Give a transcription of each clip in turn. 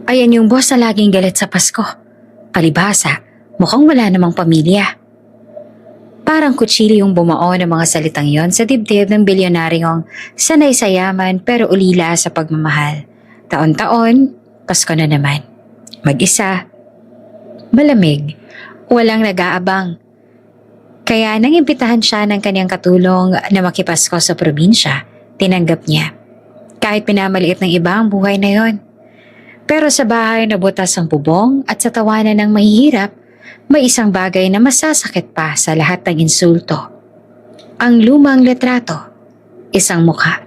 Ayan yung boss na laging galit sa Pasko. Palibhasa, mukhang wala namang pamilya. Parang kutsilyo yung bumao ng mga salitang yon sa dibdib ng bilyonaryong sanay sa yaman pero ulila sa pagmamahal. Taon-taon, Pasko na naman. Mag-isa. Malamig. Walang nag-aabang. Kaya nang imbitahan siya ng kanyang katulong na makipasko sa probinsya, tinanggap niya. Kahit pinamaliit ng iba ang buhay na yon. Pero sa bahay na butas ang bubong at sa tawanan ng mahihirap, may isang bagay na masasakit pa sa lahat ng insulto. Ang lumang litrato, isang mukha,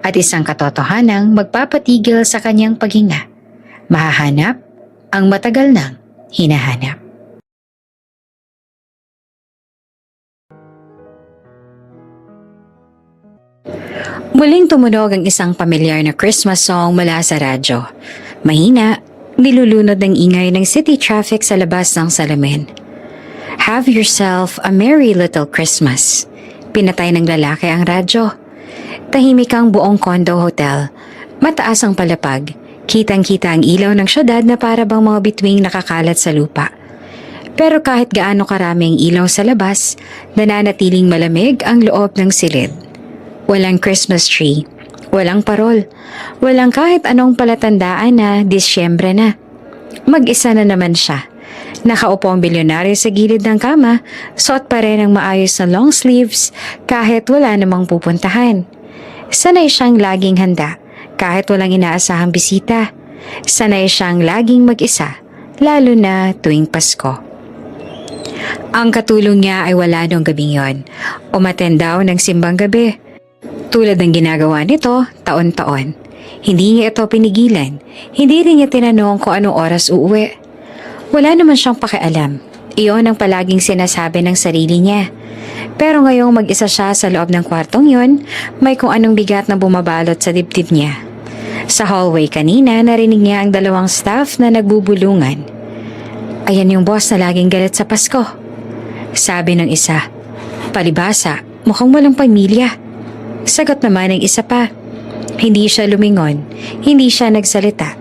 at isang katotohanang magpapatigil sa kanyang paghinga. Mahahanap ang matagal nang hinahanap. Muling tumunog ang isang pamilyar na Christmas song mula sa radyo. Mahina, nilulunod ng ingay ng city traffic sa labas ng salamin. Have yourself a merry little Christmas. Pinatay ng lalaki ang radyo. Tahimik ang buong condo hotel. Mataas ang palapag. Kitang-kita ang ilaw ng syudad na para bang mga bituing nakakalat sa lupa. Pero kahit gaano karami ang ilaw sa labas, nananatiling malamig ang loob ng silid. Walang Christmas tree. Walang parol. Walang kahit anong palatandaan na Disyembre na. Mag-isa na naman siya. Nakaupo ang bilyonaryo sa gilid ng kama, suot pa rin ang maayos na long sleeves kahit wala namang pupuntahan. Sanay siyang laging handa kahit walang inaasahang bisita. Sanay siyang laging mag-isa, lalo na tuwing Pasko. Ang katulong niya ay wala noong gabing yon. Umattend daw ng simbang gabi. Tulad ng ginagawa nito, taon-taon. Hindi niya ito pinigilan. Hindi rin niya tinanong kung anong oras uuwi. Wala naman siyang pakialam. Iyon ang palaging sinasabi ng sarili niya. Pero ngayong mag-isa siya sa loob ng kwartong yon, may kung anong bigat na bumabalot sa dibdib niya. Sa hallway kanina, narinig niya ang dalawang staff na nagbubulungan. Ayan yung boss na laging galit sa Pasko. Sabi ng isa. Palibhasa, mukhang walang pamilya. Sagot naman ng isa pa. Hindi siya lumingon, hindi siya nagsalita.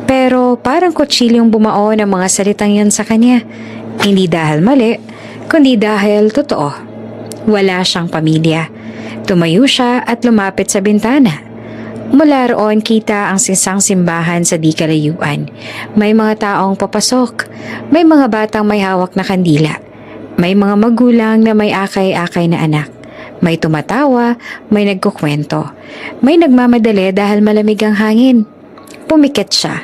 Pero parang kutsilyong bumao ng mga salitang yon sa kanya. Hindi dahil mali, kundi dahil totoo. Wala siyang pamilya. Tumayo siya at lumapit sa bintana. Mula roon kita ang isang simbahan sa di kalayuan. May mga taong papasok. May mga batang may hawak na kandila. May mga magulang na may akay-akay na anak. May tumatawa, may nagkukwento. May nagmamadali dahil malamig ang hangin. Pumikit siya.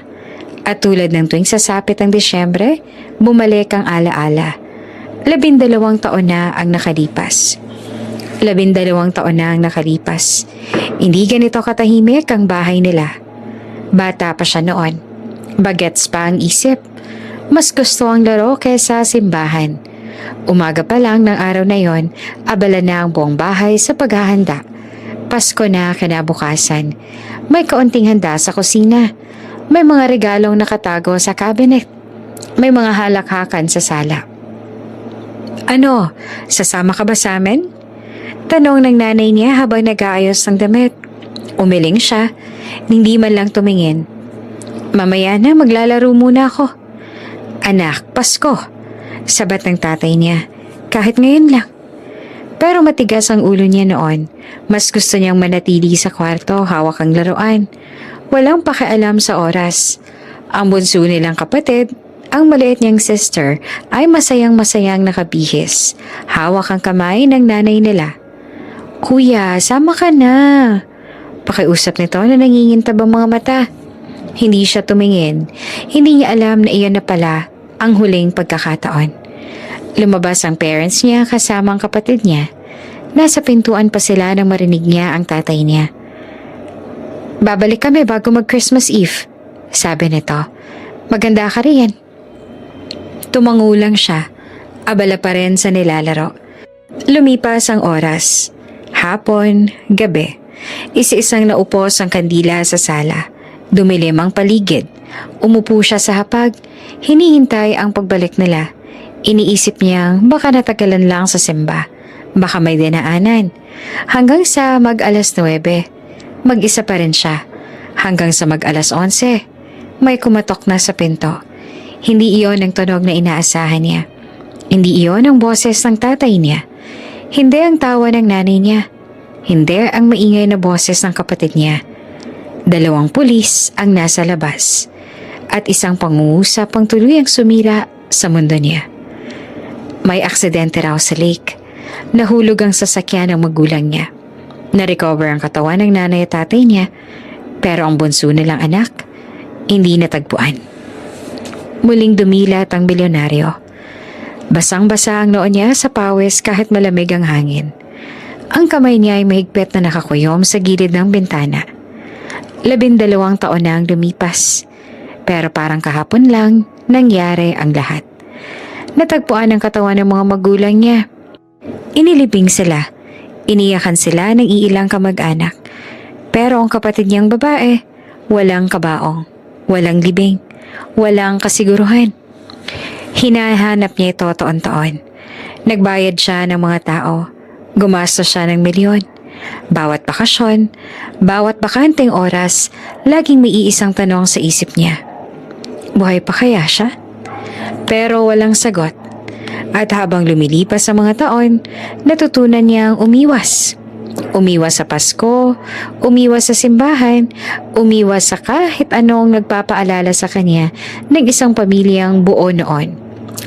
At tulad ng tuwing sasapit ang Disyembre, bumalik ang alaala. 12 taon na ang nakalipas. 12 taon na ang nakalipas. Hindi ganito katahimik ang bahay nila. Bata pa siya noon. Bagets pa ang isip. Mas gusto ang laro kaysa simbahan. Umaga pa lang ng araw na yon, abala na ang buong bahay sa paghahanda. Pasko na kinabukasan. May kaunting handa sa kusina. May mga regalong nakatago sa cabinet. May mga halakhakan sa sala. Ano, sasama ka ba sa amin? Tanong ng nanay niya habang nag-aayos ng damit. Umiling siya, hindi man lang tumingin. Mamaya na, maglalaro muna ako. Anak, Pasko. Sabat ng tatay niya, kahit ngayon lang. Pero matigas ang ulo niya noon. Mas gusto niyang manatili sa kwarto, hawak ang laruan. Walang pakialam sa oras. Ang bunso nilang kapatid, ang maliit niyang sister, ay masayang-masayang nakabihis. Hawak ang kamay ng nanay nila. Kuya, sama ka na. Pakiusap nito na nangingintab ang mga mata. Hindi siya tumingin. Hindi niya alam na iyon na pala ang huling pagkakataon. Lumabas ang parents niya kasama ang kapatid niya. Nasa pintuan pa sila nang marinig niya ang tatay niya. Babalik kami bago mag-Christmas Eve, sabi nito. Maganda ka riyan. Tumango lang siya. Abala pa rin sa nilalaro. Lumipas ang oras. Hapon, gabi. Isa-isang naupos ang kandila sa sala. Dumilim ang paligid. Umupo siya sa hapag. Hinihintay ang pagbalik nila. Iniisip niyang baka natagalan lang sa simba. Baka may dinaanan. Hanggang sa mag-alas 9. Mag-isa pa rin siya. Hanggang sa mag-alas 11. May kumatok na sa pinto. Hindi iyon ang tunog na inaasahan niya. Hindi iyon ang boses ng tatay niya. Hindi ang tawa ng nanay niya. Hindi ang maingay na boses ng kapatid niya. 2 pulis ang nasa labas. At isang pangungusap ang tuluyang sumira sa mundo niya. May aksidente raw sa lake. Nahulog ang sasakyan ng magulang niya. Na-recover ang katawan ng nanay at tatay niya, pero ang bunso nilang anak, hindi natagpuan. Muling dumilat ang milyonaryo. Basang-basa ang noo niya sa pawis kahit malamig ang hangin. Ang kamay niya ay mahigpit na nakakuyom sa gilid ng bintana. 12 taon na ang lumipas, pero parang kahapon lang nangyari ang lahat. Natagpuan ang katawan ng mga magulang niya. Inilibing sila. Iniyakan sila ng iilang kamag-anak. Pero ang kapatid niyang babae, walang kabaong, walang libing, walang kasiguruhan. Hinahanap niya ito taon-taon. Nagbayad siya ng mga tao. Gumastos siya ng milyon. Bawat bakasyon, bawat bakanteng oras, laging may iisang tanong sa isip niya. Buhay pa kaya siya? Pero walang sagot. At habang lumilipas ang mga taon, natutunan niyang umiwas. Umiwas sa Pasko, umiwas sa simbahan, umiwas sa kahit anong nagpapaalala sa kanya ng isang pamilyang buo noon.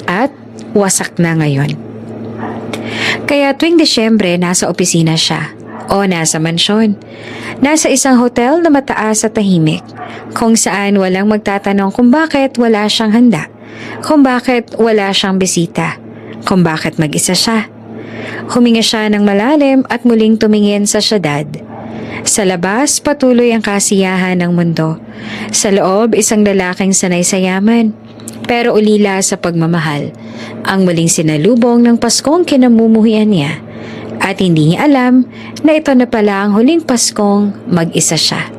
At wasak na ngayon. Kaya tuwing Disyembre, nasa opisina siya o nasa mansyon. Nasa isang hotel na mataas at tahimik, kung saan walang magtatanong kung bakit wala siyang handa, kung bakit wala siyang bisita, kung bakit mag-isa siya. Huminga siya ng malalim at muling tumingin sa syudad. Sa labas, patuloy ang kasiyahan ng mundo. Sa loob, isang lalaking sanay sa yaman, pero ulila sa pagmamahal. Ang muling sinalubong ng Paskong kinamumuhian niya. At hindi niya alam na ito na pala ang huling Paskong mag-isa siya.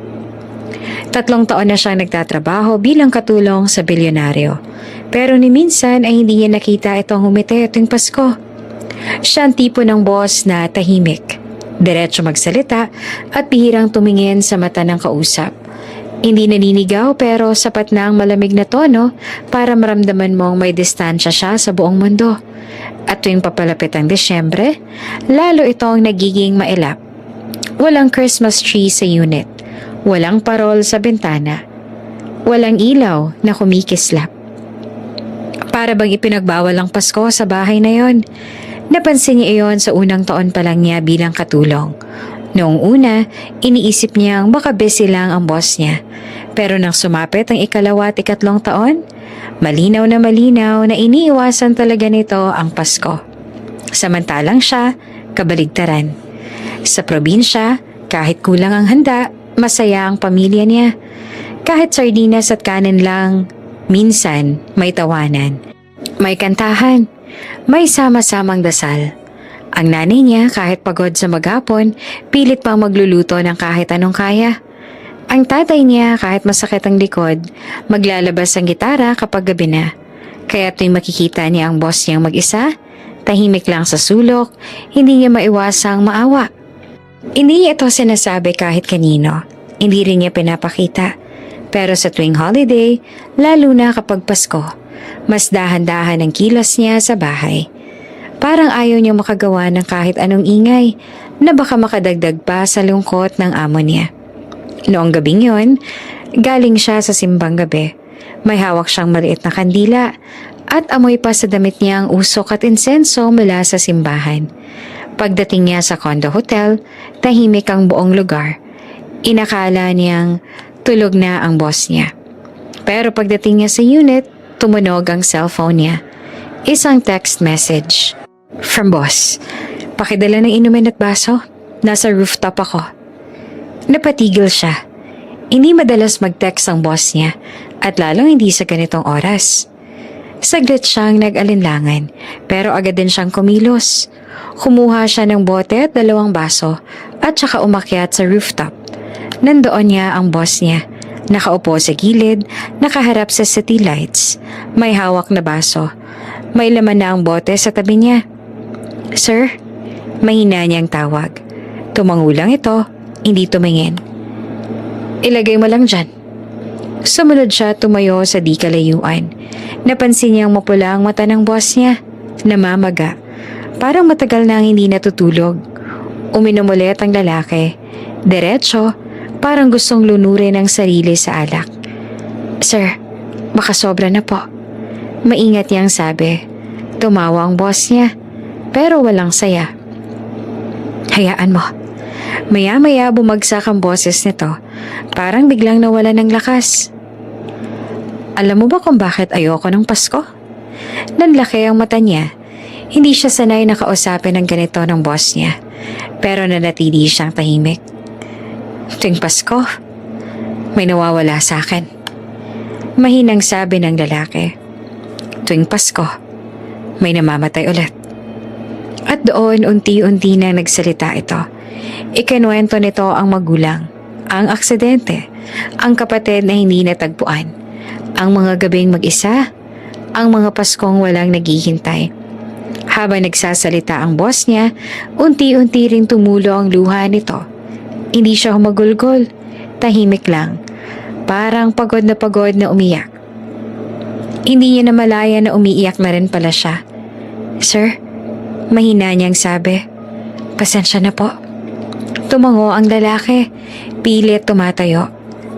3 taon na siyang nagtatrabaho bilang katulong sa bilyonaryo. Pero ni minsan ay hindi niya nakita itong humiti tuwing Pasko. Siya ang tipo ng boss na tahimik, diretso magsalita at bihirang tumingin sa mata ng kausap. Hindi naninigaw pero sapat na ang malamig na tono para maramdaman mong may distansya siya sa buong mundo. At tuwing papalapit ang Disyembre, lalo itong nagiging mailap. Walang Christmas tree sa unit, walang parol sa bintana, walang ilaw na kumikislap. Para bang ipinagbawal ang Pasko sa bahay na yon. Napansin niya iyon sa unang taon pa lang niya bilang katulong. Noong una, iniisip niyang baka busy lang ang boss niya. Pero nang sumapit ang 2 at 3 taon, malinaw na iniiwasan talaga nito ang Pasko. Samantalang siya, kabaligtaran. Sa probinsya, kahit kulang ang handa, masaya ang pamilya niya. Kahit sardinas at kanin lang, minsan may tawanan. May kantahan, may sama-samang dasal. Ang nanay niya kahit pagod sa maghapon, pilit pang magluluto ng kahit anong kaya. Ang tatay niya kahit masakit ang likod, maglalabas ang gitara kapag gabi na. Kaya tuwing makikita niya ang boss niyang mag-isa, tahimik lang sa sulok, hindi niya maiwasang maawa. Hindi niya ito sinasabi kahit kanino, hindi rin niya pinapakita. Pero sa tuwing holiday, lalo na kapag Pasko, mas dahan-dahan ang kilos niya sa bahay. Parang ayaw niya makagawa ng kahit anong ingay na baka makadagdag pa sa lungkot ng amo niya. Noong gabing yon, galing siya sa simbang gabi. May hawak siyang maliit na kandila at amoy pa sa damit niya ang usok at insenso mula sa simbahan. Pagdating niya sa condo hotel, tahimik ang buong lugar. Inakala niyang tulog na ang boss niya. Pero pagdating niya sa unit, tumunog ang cellphone niya. Isang text message. From boss. Pakidala ng inumin at baso. Nasa rooftop ako. Napatigil siya. Hindi madalas mag-text ang boss niya at lalong hindi sa ganitong oras. Saglit siyang nag-alinlangan pero agad din siyang kumilos. Kumuha siya ng bote at 2 baso at saka umakyat sa rooftop. Nandoon niya ang boss niya. Nakaupo sa gilid, nakaharap sa city lights. May hawak na baso. May laman na ang bote sa tabi niya. Sir, mahina niyang tawag. Tumangulang ito, hindi tumingin. Ilagay mo lang dyan. Sumunod siya tumayo sa di kalayuan. Napansin niyang mapula ang mata ng boss niya. Namamaga. Parang matagal nang hindi natutulog. Uminom ulit ang lalaki. Diretso, parang gustong lunurin ang sarili sa alak. Sir, baka sobra na po. Maingat niyang sabi. Tumawa ang boss niya, pero walang saya. Hayaan mo. Maya-maya bumagsak ang boses nito. Parang biglang nawala ng lakas. Alam mo ba kung bakit ayoko ng Pasko? Nanlaki ang mata niya. Hindi siya sanay na kausapin ng ganito ng boss niya. Pero nanatili siyang tahimik. Tuwing Pasko, may nawawala sa akin. Mahinang sabi ng lalaki. Tuwing Pasko, may namamatay ulit. At doon unti-unti na nagsalita ito. Ikinuwento nito ang magulang, ang aksidente, ang kapatid na hindi natagpuan, ang mga gabing mag-isa, ang mga Paskong walang naghihintay. Habang nagsasalita ang boss niya, unti-unti ring tumulo ang luha nito. Hindi siya humagulgol, tahimik lang, parang pagod na umiyak. Hindi niya namalaya na umiiyak na rin pala siya. Sir, mahina niyang sabi, pasensya na po. Tumango ang lalaki, pilit tumatayo,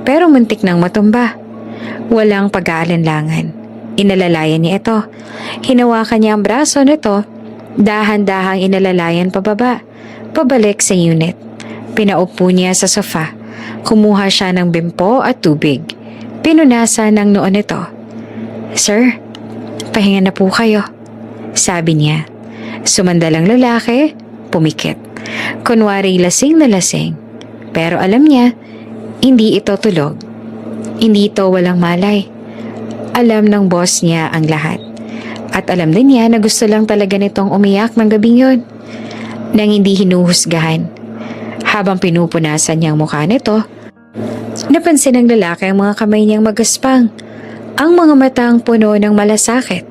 pero muntik nang matumba. Walang pag-aalinlangan. Inalalayan niya ito. Hinawakan niya ang braso nito, dahan-dahang inalalayan pababa, pabalik sa unit. Pinaupo niya sa sofa. Kumuha siya ng bimpo at tubig. Pinunasan ng noon nito. Sir, pahinga na po kayo, sabi niya. Sumandalang lalaki, pumikit. Kunwari lasing na lasing. Pero alam niya, hindi ito tulog. Hindi ito walang malay. Alam ng boss niya ang lahat. At alam din niya na gusto lang talaga nitong umiyak ng gabing yun. Nang hindi hinuhusgahan. Habang pinupunasan niya ang mukha nito, napansin ng lalaki ang mga kamay niyang magaspang. Ang mga matang puno ng malasakit.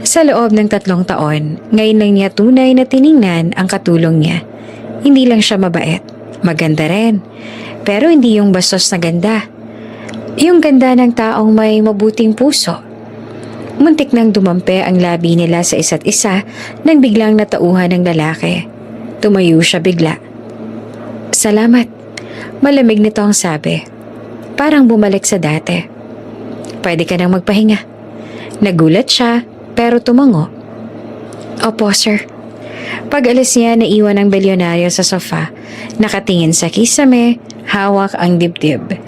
Sa loob ng 3 taon, ngayon lang niya tunay na tiningnan ang katulong niya. Hindi lang siya mabait, maganda rin. Pero hindi yung bastos na ganda. Yung ganda ng taong may mabuting puso. Muntik nang dumampi ang labi nila sa isa't isa nang biglang natauhan ng lalaki. Tumayo siya bigla. Salamat. Malamig nito ang sabi. Parang bumalik sa dati. Pwede ka nang magpahinga. Nagulat siya, pero tumango. Opo, sir. Pag-alis niya, naiwan ang bilyonaryo sa sofa. Nakatingin sa kisame, hawak ang dibdib.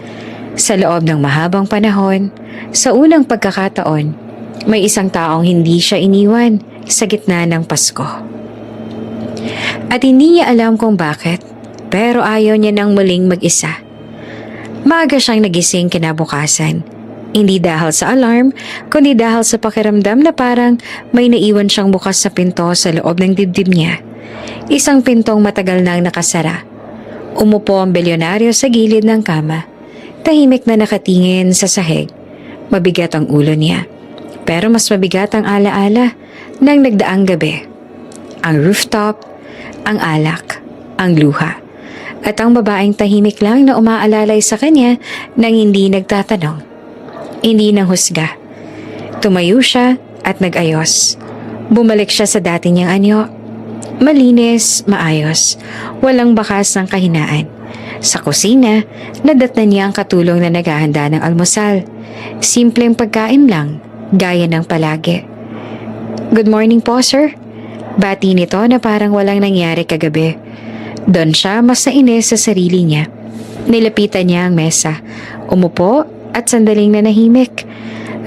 Sa loob ng mahabang panahon, sa unang pagkakataon, may isang taong hindi siya iniwan sa gitna ng Pasko. At hindi niya alam kung bakit, pero ayaw niya nang muling mag-isa. Maaga siyang nagising kinabukasan. Hindi dahil sa alarm, kundi dahil sa pakiramdam na parang may naiwan siyang bukas sa pinto sa loob ng dibdib niya. Isang pintong matagal nang nakasara. Umupo ang bilyonaryo sa gilid ng kama. Tahimik na nakatingin sa sahig. Mabigat ang ulo niya. Pero mas mabigat ang alaala ng nagdaang gabi. Ang rooftop, ang alak, ang luha. At ang babaeng tahimik lang na umaalalay sa kanya nang hindi nagtatanong. Hindi nang husga. Tumayo siya at nag-ayos. Bumalik siya sa dati niyang anyo. Malinis, maayos. Walang bakas ng kahinaan. Sa kusina, nadatnan niya ang katulong na naghahanda ng almusal. Simpleng pagkain lang, gaya ng palagi. Good morning po, sir. Bati nito na parang walang nangyari kagabi. Doon siya mas nainis sa sarili niya. Nilapitan niya ang mesa. Umupo at sandaling nanahimik.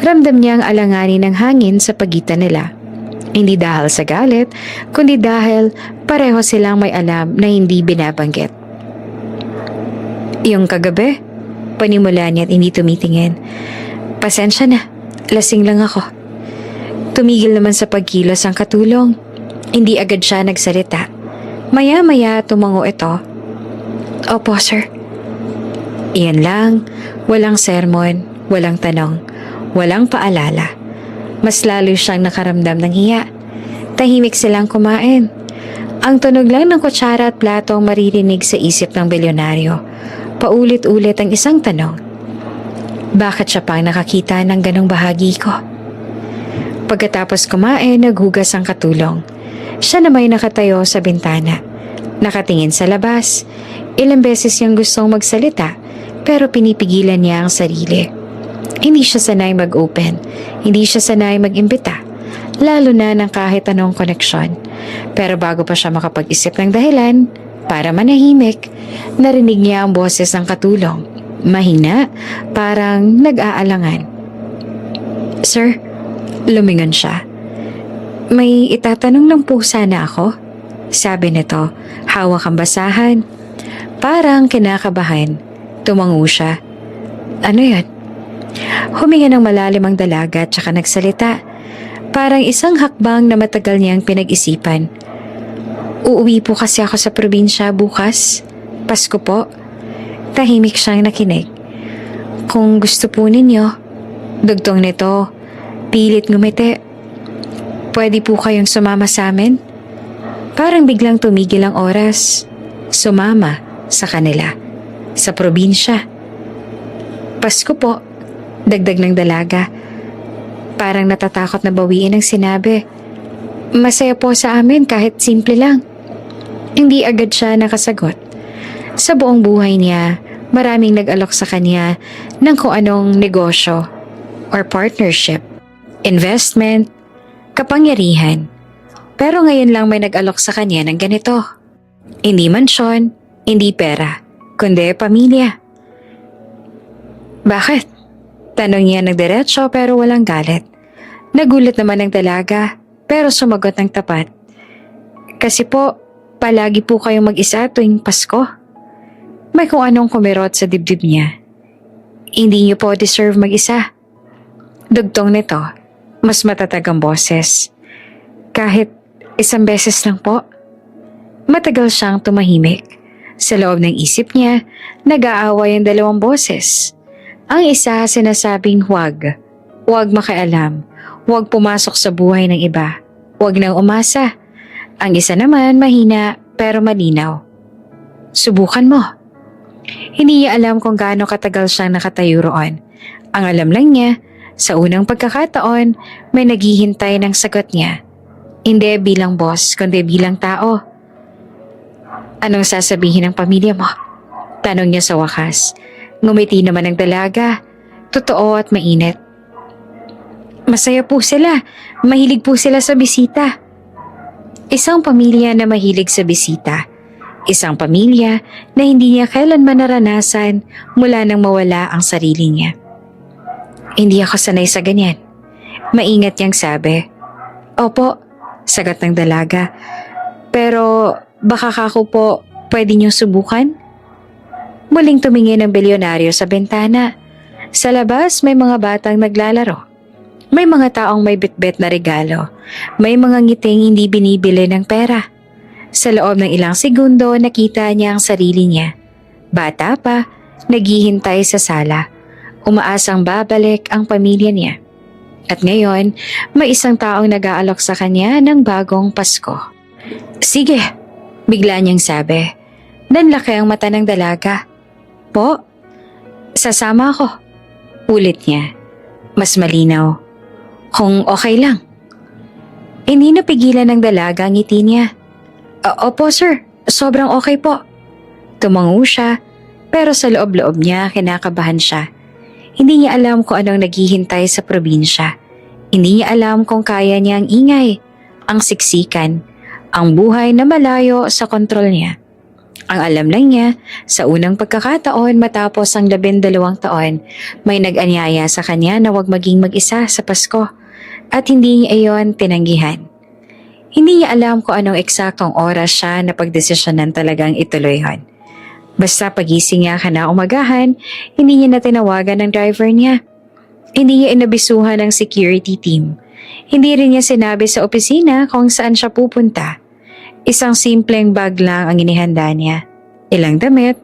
Ramdam niya ang alanganin ng hangin sa pagitan nila. Hindi dahil sa galit, kundi dahil pareho silang may alam na hindi binabanggit. Yung kagabi, panimula niya at hindi tumitingin. Pasensya na, lasing lang ako. Tumigil naman sa pagkilos ang katulong. Hindi agad siya nagsalita. Maya-maya tumango ito. Opo, sir. Iyan lang, walang sermon, walang tanong, walang paalala. Mas lalo siyang nakaramdam ng hiya. Tahimik silang kumain. Ang tunog lang ng kutsara at plato ang maririnig sa isip ng bilyonaryo. Paulit-ulit ang isang tanong. Bakit siya pang nakakita ng ganong bahagi ko? Pagkatapos kumain, naghugas ang katulong. Siya na may nakatayo sa bintana. Nakatingin sa labas. Ilang beses niyang gustong magsalita, pero pinipigilan niya ang sarili. Hindi siya sanay mag-open. Hindi siya sanay mag-imbita. Lalo na ng kahit anong koneksyon. Pero bago pa siya makapag-isip ng dahilan, para manahimik, narinig niya ang boses ng katulong. Mahina, parang nag-aalangan. Sir, lumingon siya. May itatanong lang po sana ako. Sabi nito, hawak ang basahan. Parang kinakabahan. Tumango siya. Ano yan? Huminga ng malalim ang dalaga at saka nagsalita. Parang isang hakbang na matagal niyang pinag-isipan. Uuwi po kasi ako sa probinsya bukas. Pasko po. Tahimik siyang nakinig. Kung gusto po ninyo, dugtong nito, pilit ngumiti. Pwede po kayong sumama sa amin? Parang biglang tumigil ang oras. Sumama sa kanila. Sa probinsya. Pasko po, dagdag ng dalaga. Parang natatakot na bawiin ang sinabi. Masaya po sa amin kahit simple lang. Hindi agad siya nakasagot. Sa buong buhay niya, maraming nag-alok sa kanya ng kung anong negosyo or partnership, investment, kapangyarihan. Pero ngayon lang may nag-alok sa kanya ng ganito. Hindi mansyon, hindi pera, kundi pamilya. Bakit? Tanong niya ng diretso pero walang galit. Nagulat naman ang dalaga pero sumagot ng tapat. Kasi po, palagi po kayong mag-isa tuwing Pasko. May kung anong kumirot sa dibdib niya. Hindi niyo po deserve mag-isa. Dugtong nito, mas matatag ang boses. Kahit isang beses lang po. Matagal siyang tumahimik. Sa loob ng isip niya, nag-aaway ang dalawang boses. Ang isa sinasabing huwag. Huwag makialam. Huwag pumasok sa buhay ng iba. Huwag nang umasa. Ang isa naman mahina pero malinaw. Subukan mo. Hindi niya alam kung gaano katagal siyang nakatayo roon. Ang alam lang niya, sa unang pagkakataon, may naghihintay ng sagot niya. Hindi bilang boss, kundi bilang tao. Anong sasabihin ng pamilya mo? Tanong niya sa wakas. Ngumiti naman ang dalaga. Totoo at mainit. Masaya po sila. Mahilig po sila sa bisita. Isang pamilya na mahilig sa bisita. Isang pamilya na hindi niya kailanman naranasan mula nang mawala ang sarili niya. Hindi ako sanay sa ganyan. Maingat niyang sabi. Opo, sagot ng dalaga. Pero baka kako po pwede niyong subukan? Muling tumingin ang bilyonaryo sa bintana. Sa labas may mga batang naglalaro. May mga taong may bitbit na regalo. May mga ngiting hindi binibili ng pera. Sa loob ng ilang segundo, nakita niya ang sarili niya. Bata pa, naghihintay sa sala. Umaasang babalik ang pamilya niya. At ngayon, may isang taong nag-aalok sa kanya ng bagong Pasko. Sige, bigla niyang sabi. Nanlaki ang mata ng dalaga. Po, sasama ako. Ulit niya. Mas malinaw. Kung okay lang. Hindi napigilan ng dalaga ang ngiti niya. Opo sir, sobrang okay po. Tumango siya, pero sa loob-loob niya kinakabahan siya. Hindi niya alam kung anong naghihintay sa probinsya. Hindi niya alam kung kaya niya ang ingay, ang siksikan, ang buhay na malayo sa kontrol niya. Ang alam lang niya, sa unang pagkakataon matapos ang 12 taon, may nag-anyaya sa kanya na huwag maging mag-isa sa Pasko at hindi niya iyon tinanggihan. Hindi niya alam kung anong eksaktong oras siya na pagdesisyonan talagang ituloy yon. Basta pagising niya kinaumagahan, hindi niya na tinawagan ng driver niya. Hindi niya inabisuhan ng security team. Hindi rin niya sinabi sa opisina kung saan siya pupunta. Isang simpleng bag lang ang inihanda niya. Ilang damit,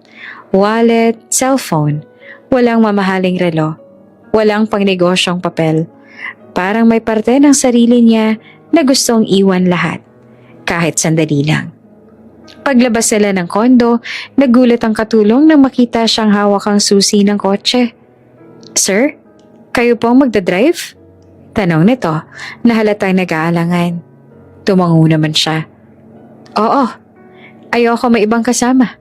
wallet, cellphone. Walang mamahaling relo. Walang pangnegosyong papel. Parang may parte ng sarili niya na gustong iwan lahat. Kahit sandali lang. Paglabas nila ng kondo, nagulat ang katulong nang makita siyang hawak ang susi ng kotse. Sir, kayo po ang magdadrive? Tanong nito na halatang nag-aalangan. Tumango naman siya. Oo, ayoko may ibang kasama.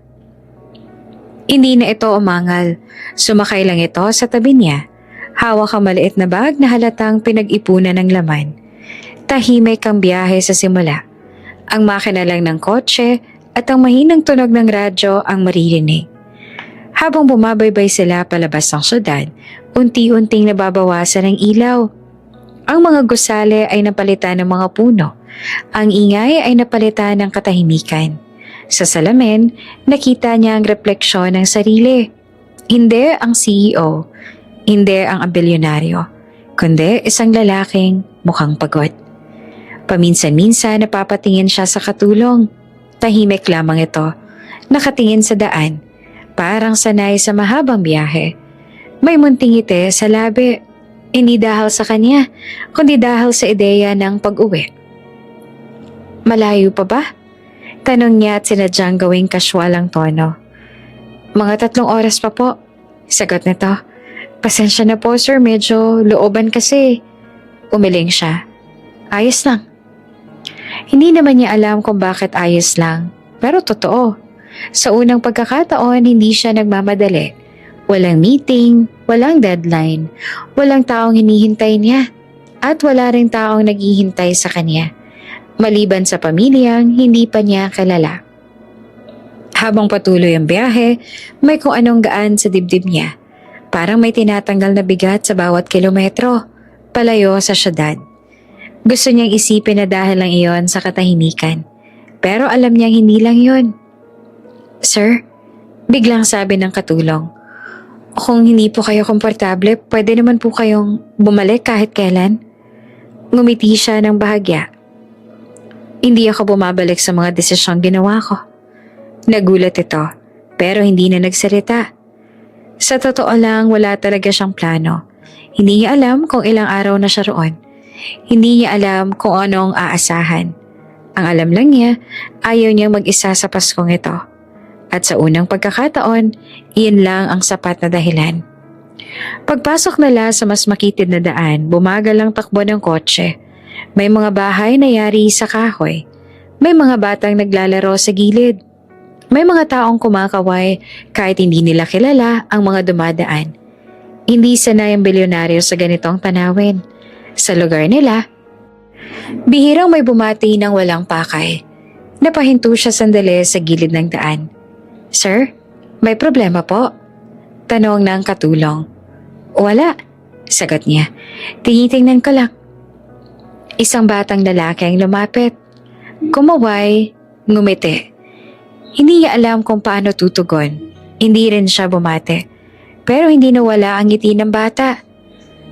Hindi na ito umangal. Sumakay lang ito sa tabi niya. Hawak ang maliit na bag na halatang pinag-ipunan ng laman. Tahimik ang biyahe sa simula. Ang makina lang ng kotse at ang mahinang tunog ng radyo ang maririnig. Habang bumabaybay sila palabas ng syudad, unti-unting nababawasan ang ilaw. Ang mga gusali ay napalitan ng mga puno. Ang ingay ay napalitan ng katahimikan. Sa salamin, nakita niya ang refleksyon ng sarili. Hindi ang CEO, hindi ang ambilyonaryo, kundi isang lalaking mukhang pagod. Paminsan-minsan napapatingin siya sa katulong. Tahimik lamang ito, nakatingin sa daan, parang sanay sa mahabang biyahe. May munting ngiti sa labi, hindi dahil sa kanya, kundi dahil sa ideya ng pag-uwi. Malayo pa ba? Tanong niya at sinadyang gawing casual ang tono. Mga 3 oras pa po. Sagot nito. Pasensya na po sir, medyo looban kasi. Umiling siya. Ayos lang. Hindi naman niya alam kung bakit ayos lang. Pero totoo. Sa unang pagkakataon, hindi siya nagmamadali. Walang meeting, walang deadline, walang taong hinihintay niya. At wala ring taong naghihintay sa kanya. Maliban sa pamilyang hindi pa niya kilala. Habang patuloy ang biyahe, may kung anong gaan sa dibdib niya. Parang may tinatanggal na bigat sa bawat kilometro, palayo sa syudad. Gusto niyang isipin na dahil lang iyon sa katahimikan. Pero alam niyang hindi lang yun. Sir, biglang sabi ng katulong. Kung hindi po kayo komportable, pwede naman po kayong bumalik kahit kailan. Ngumiti siya ng bahagya. Hindi ako bumabalik sa mga desisyong ginawa ko. Nagulat ito, pero hindi na nagsalita. Sa totoo lang, wala talaga siyang plano. Hindi niya alam kung ilang araw na siya roon. Hindi niya alam kung anong aasahan. Ang alam lang niya, ayaw niyang mag-isa sa Paskong ito. At sa unang pagkakataon, iyan lang ang sapat na dahilan. Pagpasok nila sa mas makitid na daan, bumagal ang takbo ng kotse. May mga bahay na yari sa kahoy. May mga batang naglalaro sa gilid. May mga taong kumakaway kahit hindi nila kilala ang mga dumadaan. Hindi sanay ang bilyonaryo sa ganitong tanawin. Sa lugar nila, bihirang may bumati ng walang pakay. Napahinto siya sandali sa gilid ng daan. Sir, may problema po? Tanong ng katulong. Wala, sagot niya. Tinitingnan ko lang. Isang batang lalaki ang lumapit. Kumaway, ngumiti. Hindi niya alam kung paano tutugon. Hindi rin siya bumate. Pero hindi nawala ang ngiti ng bata.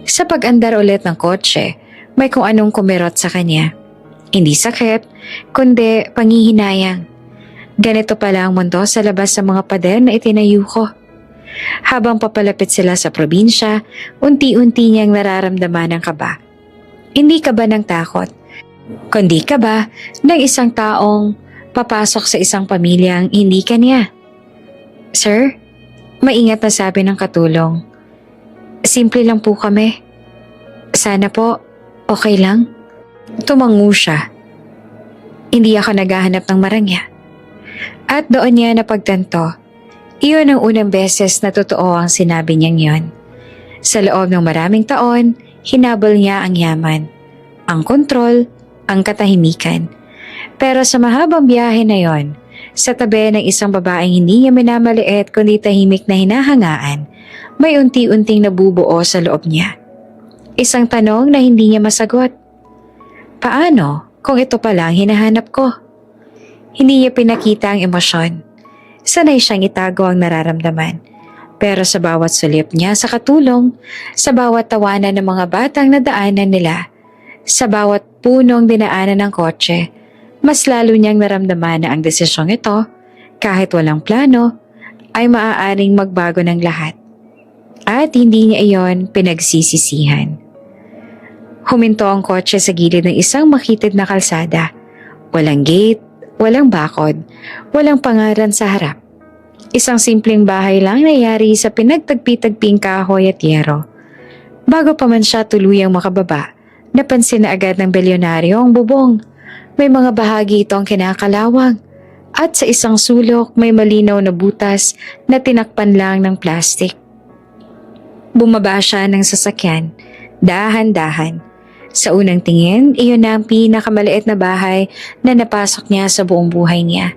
Sa pag-andar ulit ng kotse, may kung anong kumirot sa kanya. Hindi sakit, kundi pangihinayang. Ganito pala ang mundo sa labas sa mga pader na itinayo ko. Habang papalapit sila sa probinsya, unti-unti niyang nararamdaman ang kaba. Hindi kaba ng takot, kundi kaba ng isang taong papasok sa isang pamilyang hindi kanya. Sir, maingat na sabi ng katulong. Simple lang po kami. Sana po, okay lang? Tumango siya. Hindi ako naghahanap ng marangya. At doon niya napagtanto, iyon ang unang beses na totoo ang sinabi niyang yon. Sa loob ng maraming taon, hinabol niya ang yaman, ang kontrol, ang katahimikan. Pero sa mahabang biyahe na yon, sa tabi ng isang babaeng hindi niya minamaliit kundi tahimik na hinahangaan, may unti-unting nabubuo sa loob niya. Isang tanong na hindi niya masagot. Paano kung ito pala ang hinahanap ko? Hindi niya pinakita ang emosyon. Sanay siyang itago ang nararamdaman. Pero sa bawat sulip niya sa katulong, sa bawat tawanan ng mga batang nadaanan nila, sa bawat punong dinaanan ng kotse, mas lalo niyang naramdaman na ang desisyong ito, kahit walang plano, ay maaaring magbago ng lahat. At hindi niya iyon pinagsisisihan. Huminto ang kotse sa gilid ng isang makitid na kalsada. Walang gate, walang bakod, walang pangalan sa harap. Isang simpleng bahay lang na yari sa pinagtagpi-tagping kahoy at yero. Bago pa man siya tuluyang makababa, napansin na agad ng bilyonaryo ang bubong. May mga bahagi itong kinakalawang at sa isang sulok may malinaw na butas na tinakpan lang ng plastik. Bumaba siya ng sasakyan, dahan-dahan. Sa unang tingin, iyon na ang pinakamaliit na bahay na napasok niya sa buong buhay niya.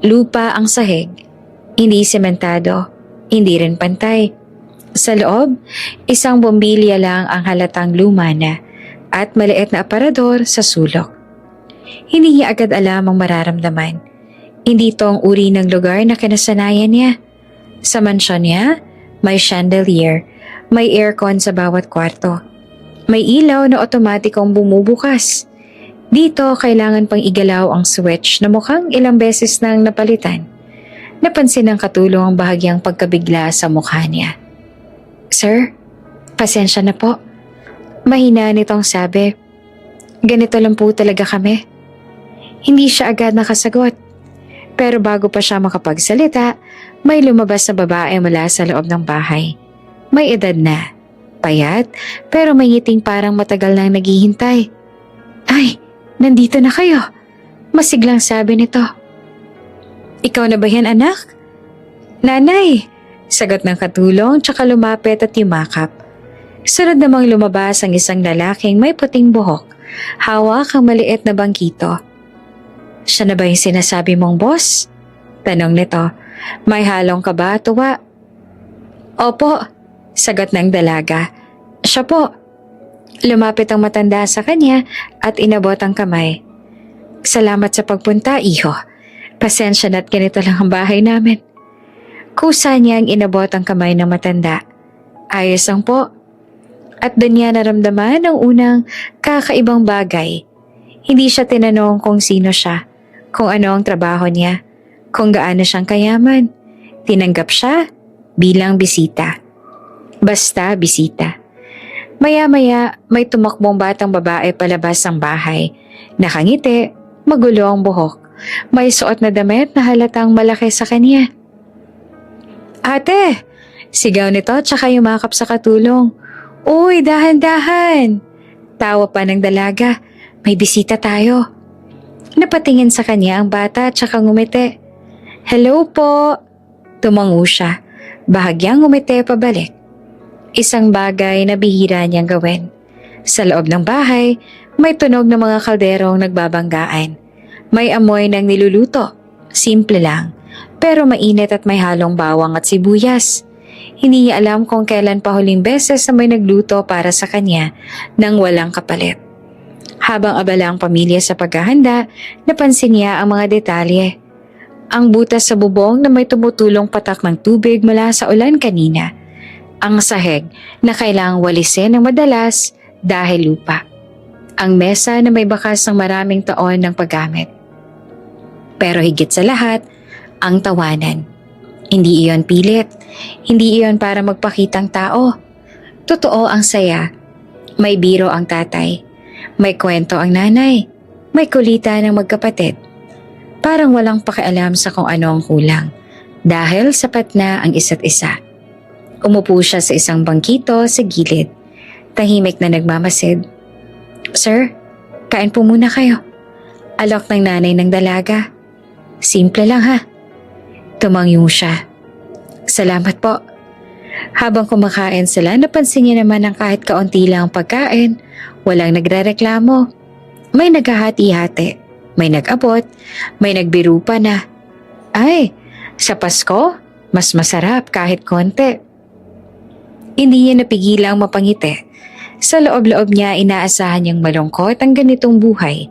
Lupa ang sahig, hindi sementado, hindi rin pantay. Sa loob, isang bombilya lang ang halatang luma na at maliit na aparador sa sulok. Hindi niya agad alam ang mararamdaman. Hindi ito ang uri ng lugar na kinasanayan niya. Sa mansyon niya, may chandelier, may aircon sa bawat kwarto. May ilaw na otomatikong bumubukas. Dito, kailangan pang igalaw ang switch na mukhang ilang beses nang napalitan. Napansin ng katulong ang bahagyang pagkabigla sa mukha niya. "Sir, pasensya na po." Mahina nitong sabi. "Ganito lang po talaga kami." Hindi siya agad nakasagot. Pero bago pa siya makapagsalita, may lumabas na babae mula sa loob ng bahay. May edad na. Payat, pero may ngiting parang matagal nang naghihintay. "Ay, nandito na kayo," masiglang sabi nito. "Ikaw na ba yan, anak?" "Nanay," sagot ng katulong tsaka lumapit at yumakap. Sunod namang lumabas ang isang lalaking may puting buhok, hawak ang maliit na bangkito. "Siya na ba yung sinasabi mong boss?" tanong nito. May halong kaba at tuwa. "Opo," sagot ng dalaga. "Siya po." Lumapit ang matanda sa kanya at inabot ang kamay. "Salamat sa pagpunta, iho. Pasensya na't ganito lang ang bahay namin." Kusa niyang inabot ang kamay ng matanda. Ayos lang po. At doon niya naramdaman ang unang kakaibang bagay. Hindi siya tinanong kung sino siya, kung ano ang trabaho niya, kung gaano siyang kayaman. Tinanggap siya bilang bisita. Basta bisita. Maya-maya may tumakbong batang babae palabas ng bahay. Nakangiti, magulo ang buhok. May suot na damit na halatang malaki sa kanya. "Ate!" sigaw nito tsaka yumakap sa katulong. "Uy, dahan-dahan!" Tawa pa ng dalaga. "May bisita tayo." Napatingin sa kanya ang bata tsaka ngumiti. "Hello po!" Tumango siya. Bahagyang ngumiti pabalik. Isang bagay na bihira niyang gawin. Sa loob ng bahay, may tunog ng mga kalderong nagbabanggaan. May amoy ng niluluto. Simple lang, pero mainit at may halong bawang at sibuyas. Hindi niya alam kung kailan pa huling beses na may nagluto para sa kanya nang walang kapalit. Habang abala ang pamilya sa paghahanda, napansin niya ang mga detalye. Ang butas sa bubong na may tumutulong patak ng tubig mula sa ulan kanina. Ang sahig na kailangang walisin ng madalas dahil lupa. Ang mesa na may bakas ng maraming taon ng paggamit. Pero higit sa lahat, ang tawanan. Hindi iyon pilit. Hindi iyon para magpakitang tao. Totoo ang saya. May biro ang tatay. May kwento ang nanay. May kulitan ng magkapatid. Parang walang pakialam sa kung ano ang kulang. Dahil sapat na ang isa't isa. Umupo siya sa isang bangkito sa gilid. Tahimik na nagmamasid. "Sir, kain po muna kayo." Alok ng nanay ng dalaga. "Simple lang ha." Tumangyo siya. "Salamat po." Habang kumakain sila, napansin niya naman ang kahit kaunti lang ang pagkain. Walang nagrereklamo. May naghahati-hati. May nag-abot. May nagbiru pa na, "Ay, sa Pasko, mas masarap kahit konti." Hindi niya napigilang mapangiti. Sa loob-loob niya inaasahan niyang malungkot ang ganitong buhay.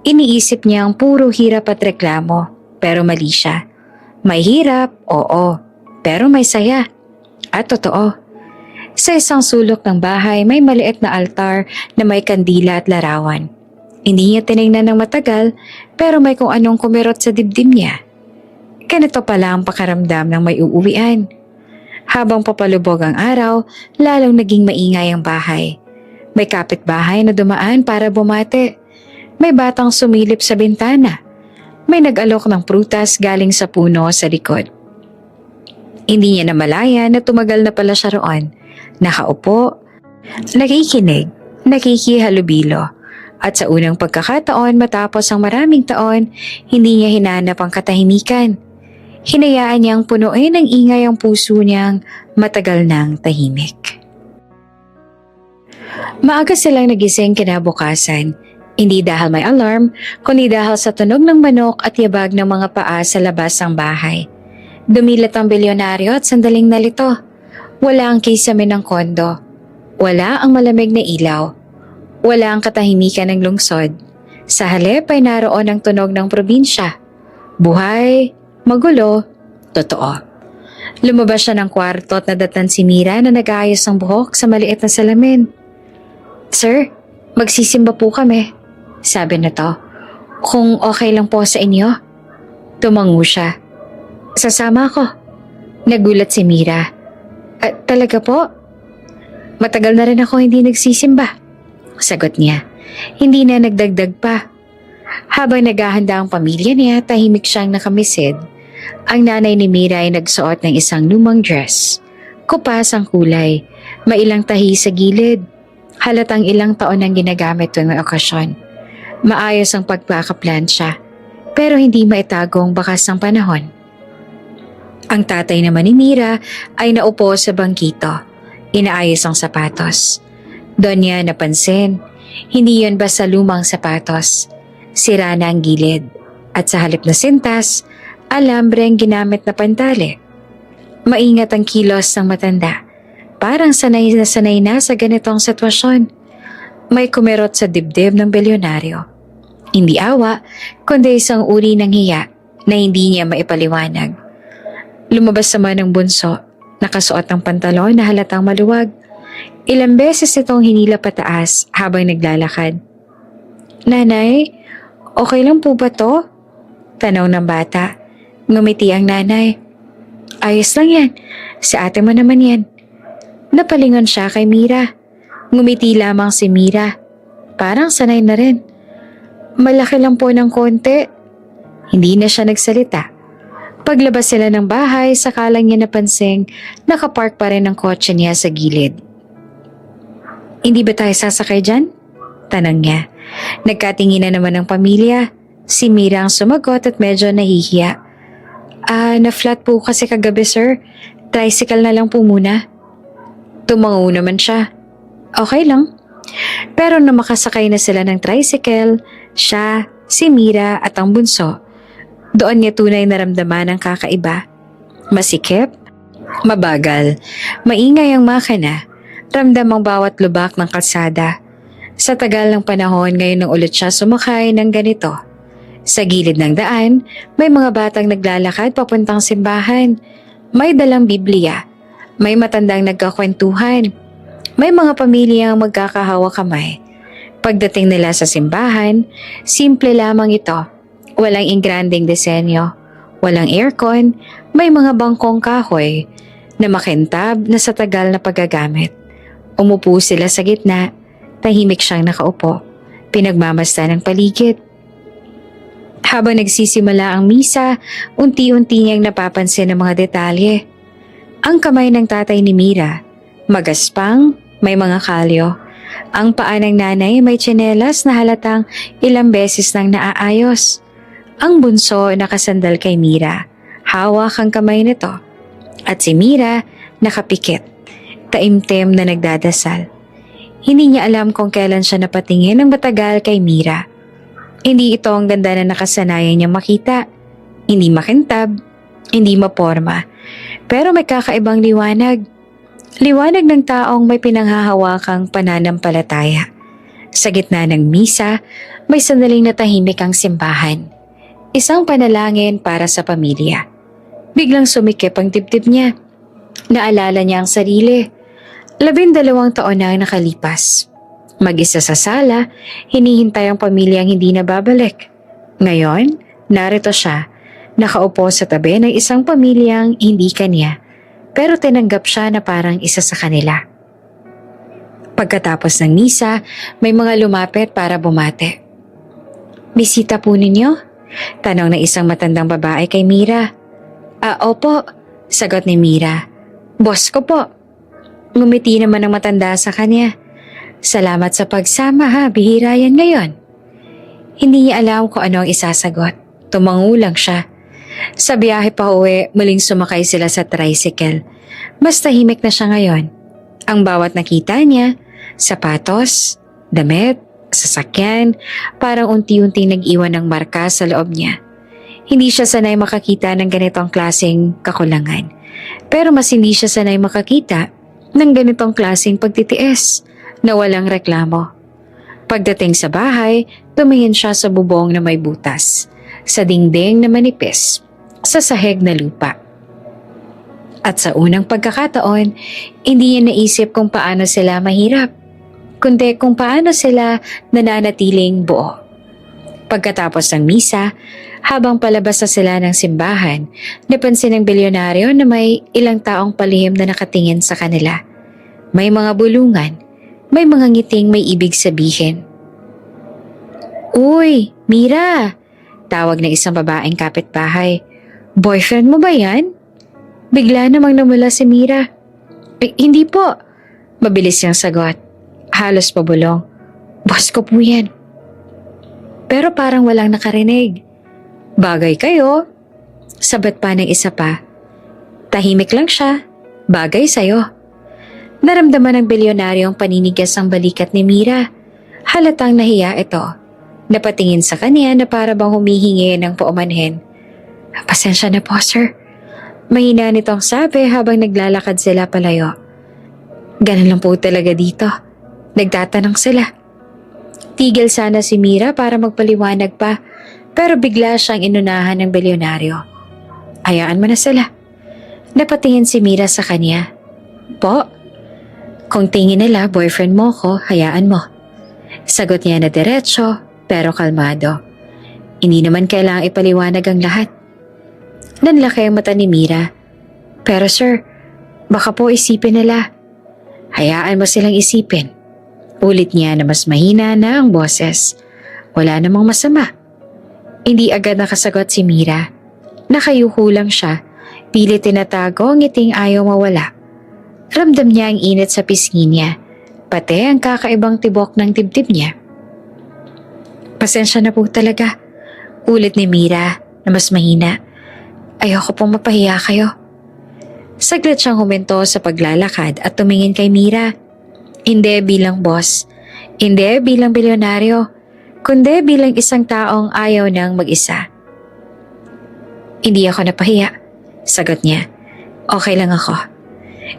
Iniisip niya ang puro hirap at reklamo, pero mali siya. May hirap, oo, pero may saya. At totoo. Sa isang sulok ng bahay may maliit na altar na may kandila at larawan. Hindi niya tinignan ng matagal, pero may kung anong kumirot sa dibdib niya. Ganito pala ang pakaramdam ng may uuwian. Habang papalubog ang araw, lalong naging maingay ang bahay. May kapitbahay na dumaan para bumati. May batang sumilip sa bintana. May nag-alok ng prutas galing sa puno sa likod. Hindi niya namalaya na tumagal na pala siya roon. Nakaupo, Nakikinig, nakikihalubilo, at sa unang pagkakataon matapos ang maraming taon, hindi niya hinanap ang katahimikan. Hinayaan niyang punuin ng ingay ang puso niyang matagal nang tahimik. Maaga silang nagising kinabukasan, hindi dahil may alarm, kundi dahil sa tunog ng manok at yabag ng mga paa sa labas ng bahay. Dumilat ang bilyonaryo at sandaling nalito. Wala ang kisame ng kondo. Wala ang malamig na ilaw. Wala ang katahimikan ng lungsod. Sa halip ay naroon ang tunog ng probinsya. Buhay, magulo, totoo. Lumabas siya ng kwarto at nadatan si Mira na nag-aayos ng buhok sa maliit na salamin. "Sir, magsisimba po kami," sabi nito. "Kung okay lang po sa inyo." Tumango siya. "Sasama ako." Nagulat si Mira. Talaga po?" "Matagal na rin ako hindi nagsisimba," sagot niya. Hindi na nagdagdag pa. Habang naghahanda ang pamilya niya, tahimik siyang nakamisid. Ang nanay ni Mira ay nagsuot ng isang lumang dress. Kupas ang kulay, mailang tahi sa gilid. Halatang ilang taon ang ginagamit tuwing may okasyon. Maayos ang pagkakaplansya, pero hindi maitago ang bakas ng panahon. Ang tatay naman ni Mira ay naupo sa bangkito. Inaayos ang sapatos. Doon niya napansin, hindi yon basta lumang sapatos. Sira na ang gilid. At sa halip na sintas, alambre ang ginamit na pantali. Maingat ang kilos ng matanda. Parang sanay na sa ganitong sitwasyon. May kumerot sa dibdib ng bilyonaryo. Hindi awa, kundi isang uri ng hiya na hindi niya maipaliwanag. Lumabas naman ang bunso, nakasuot ng pantalon na halatang maluwag. Ilang beses itong hinila pataas habang naglalakad. "Nanay, okay lang po ba to?" tanong ng bata. Ngumiti ang nanay. "Ayos lang yan, sa ate mo naman yan." Napalingon siya kay Mira. Ngumiti lamang si Mira. Parang sanay na rin. "Malaki lang po ng konti." Hindi na siya nagsalita. Paglabas sila ng bahay, saka lang niya napansing nakapark pa rin ang kotse niya sa gilid. "Hindi ba tayo sasakay dyan?" tanong niya. Nagkatingin na naman ang pamilya. Si Mira ang sumagot at medyo nahihiya. Na-flat po kasi kagabi, sir. Tricycle na lang po muna." Tumango naman siya. Okay lang. Pero nang makasakay na sila ng tricycle, siya, si Mira at ang bunso, doon niya tunay naramdaman ang kakaiba. Masikip, mabagal, maingay ang makina, ramdam ang bawat lubak ng kalsada. Sa tagal ng panahon, ngayon nang ulit siya sumakay ng ganito. Sa gilid ng daan, may mga batang naglalakad papuntang simbahan. May dalang Biblia. May matandang nagkakwentuhan. May mga pamilyang magkakahawa kamay. Pagdating nila sa simbahan, simple lamang ito. Walang ingranding disenyo. Walang aircon. May mga bangkong kahoy na makintab na sa tagal na paggagamit. Umupo sila sa gitna. Tahimik siyang nakaupo. Pinagmamasdan ng paligid. Habang nagsisimula ang misa, unti-unti niyang napapansin ang mga detalye. Ang kamay ng tatay ni Mira, magaspang, may mga kalyo. Ang paa ng nanay may tsinelas na halatang ilang beses nang naaayos. Ang bunso nakasandal kay Mira, hawak ang kamay nito. At si Mira nakapikit, taimtim na nagdadasal. Hindi niya alam kung kailan siya napatingin ng matagal kay Mira. Hindi ito ang ganda na nakasanayan niyang makita. Hindi makintab, hindi maporma. Pero may kakaibang liwanag. Liwanag ng taong may pinanghahawakang pananampalataya. Sa gitna ng misa, may sandaling natahimik ang simbahan. Isang panalangin para sa pamilya. Biglang sumikip ang dibdib niya. Naalala niya ang sarili. 12 taon na ang nakalipas. Mag-isa sa sala, hinihintay ang pamilyang hindi na babalik. Ngayon, narito siya, nakaupo sa tabi ng isang pamilyang hindi kanya, pero tinanggap siya na parang isa sa kanila. Pagkatapos ng misa, may mga lumapit para bumate. "Bisita po ninyo?" tanong ng isang matandang babae kay Mira. Opo," sagot ni Mira. "Boss ko po." Ngumiti naman ang matanda sa kanya. Salamat sa pagsama ha, bihira yan ngayon. Hindi niya alam kung ano ang isasagot. Tumango lang siya. Sa biyahe pa uwi, muling sumakay sila sa tricycle. Mas tahimik na siya ngayon. Ang bawat nakita niya, sapatos, damit, sasakyan, parang unti-unting nag-iwan ng marka sa loob niya. Hindi siya sanay makakita ng ganitong klaseng kakulangan. Pero mas hindi siya sanay makakita ng ganitong klaseng pagtitiis na walang reklamo. Pagdating sa bahay, tumingin siya sa bubong na may butas, sa dingding na manipis, sa sahig na lupa. At sa unang pagkakataon, hindi niya naisip kung paano sila mahirap, kundi kung paano sila nananatiling buo. Pagkatapos ng misa, habang palabas na sila ng simbahan, napansin ng bilyonaryo na may ilang taong palihim na nakatingin sa kanila. May mga bulungan, may mga ngiting may ibig sabihin. "Uy, Mira!" Tawag ng isang babaeng kapitbahay. "Boyfriend mo ba yan?" Bigla namang namula si Mira. Hindi po." Mabilis niyang sagot. Halos pabulong. "Boss ko po yan." Pero parang walang nakarinig. "Bagay kayo." Sabat pa ng isa pa. "Tahimik lang siya. Bagay sa'yo." Naramdaman ng bilyonaryo ang paninigas ang balikat ni Mira. Halatang nahiya ito. Napatingin sa kanya na para bang humihingi ng paumanhin. "Pasensya na po, sir." Mahina nitong sabi habang naglalakad sila palayo. Ganun lang po talaga dito. Nagtatanong sila. Tigil sana si Mira para magpaliwanag pa, pero bigla siyang inunahan ng bilyonaryo. "Hayaan mo na sila." Napatingin si Mira sa kanya. "Po? Kung tingin nila boyfriend mo ko, hayaan mo." Sagot niya na diretso pero kalmado. Hindi naman kailangang ipaliwanag ang lahat. Nanlaki ang mata ni Mira. "Pero sir, baka po isipin nila." "Hayaan mo silang isipin." Ulit niya na mas mahina na ang boses. Wala namang masama. Hindi agad nakasagot si Mira. Nakayuko lang siya, pilit tinatago ang ngiting ayaw mawala. Ramdam niya ang init sa pisngi niya, pati ang kakaibang tibok ng dibdib niya. "Pasensya na po talaga." Ulit ni Mira na mas mahina. "Ayoko pong mapahiya kayo." Saglit siyang huminto sa paglalakad at tumingin kay Mira. Hindi bilang boss, hindi bilang bilyonaryo, kundi bilang isang taong ayaw nang mag-isa. "Hindi ako napahiya," sagot niya. "Okay lang ako."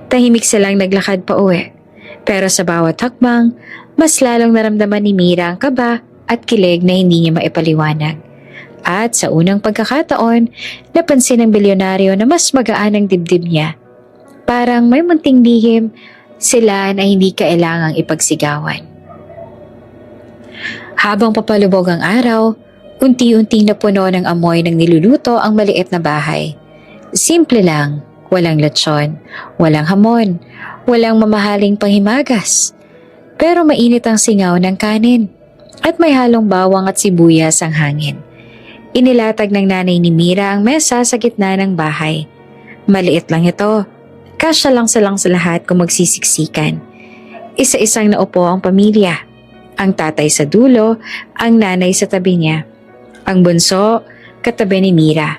Tahimik silang naglakad pa uwi. Pero sa bawat hakbang, mas lalong naramdaman ni Mira ang kaba at kilig na hindi niya maipaliwanag. At sa unang pagkakataon, napansin ng bilyonaryo na mas magaan ang dibdib niya. Parang may munting lihim sila na hindi kailangang ipagsigawan. Habang papalubog ang araw, unti-unting napuno ng amoy ng niluluto ang maliit na bahay. Simple lang, walang lechon, walang hamon, walang mamahaling panghimagas. Pero mainit ang singaw ng kanin at may halong bawang at sibuyas ang hangin. Inilatag ng nanay ni Mira ang mesa sa gitna ng bahay. Maliit lang ito. Kasya lang silang sa lahat kung magsisiksikan. Isa-isang naupo ang pamilya. Ang tatay sa dulo, ang nanay sa tabi niya. Ang bunso, katabi ni Mira.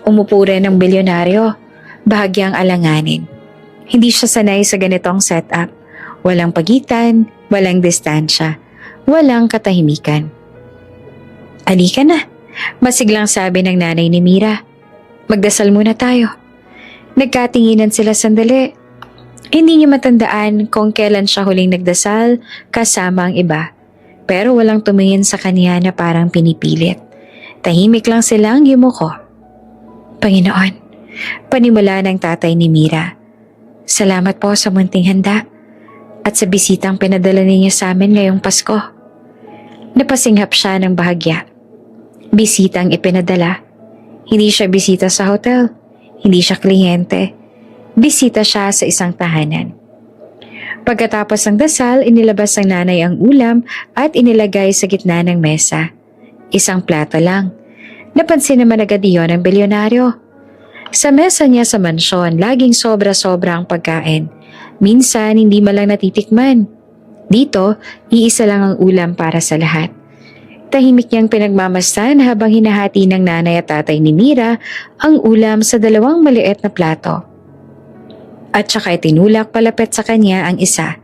Umupo rin ang bilyonaryo, bahagyang alanganin. Hindi siya sanay sa ganitong setup. Walang pagitan, walang distansya, walang katahimikan. "Halika na," masiglang sabi ng nanay ni Mira. "Magdasal muna tayo." Nagkatinginan sila sandali. Hindi niya matandaan kung kailan siya huling nagdasal kasama ang iba. Pero walang tumingin sa kanya na parang pinipilit. Tahimik lang silang yumuko. "Panginoon," panimula ng tatay ni Mira. "Salamat po sa munting handa at sa bisitang pinadala ninyo sa amin ngayong Pasko." Napasinghap siya ng bahagya. Bisitang ipinadala. Hindi siya bisita sa hotel. Hindi siya kliyente. Bisita siya sa isang tahanan. Pagkatapos ng dasal, inilabas ng nanay ang ulam at inilagay sa gitna ng mesa. Isang plato lang. Napansin naman agad iyon ng bilyonaryo. Sa mesa niya sa mansyon, laging sobra-sobra ang pagkain. Minsan, hindi malang natitikman. Dito, iisa lang ang ulam para sa lahat. Tahimik niyang pinagmamasdan habang hinahati ng nanay at tatay ni Mira ang ulam sa dalawang maliit na plato. At saka itinulak palapit sa kanya ang isa.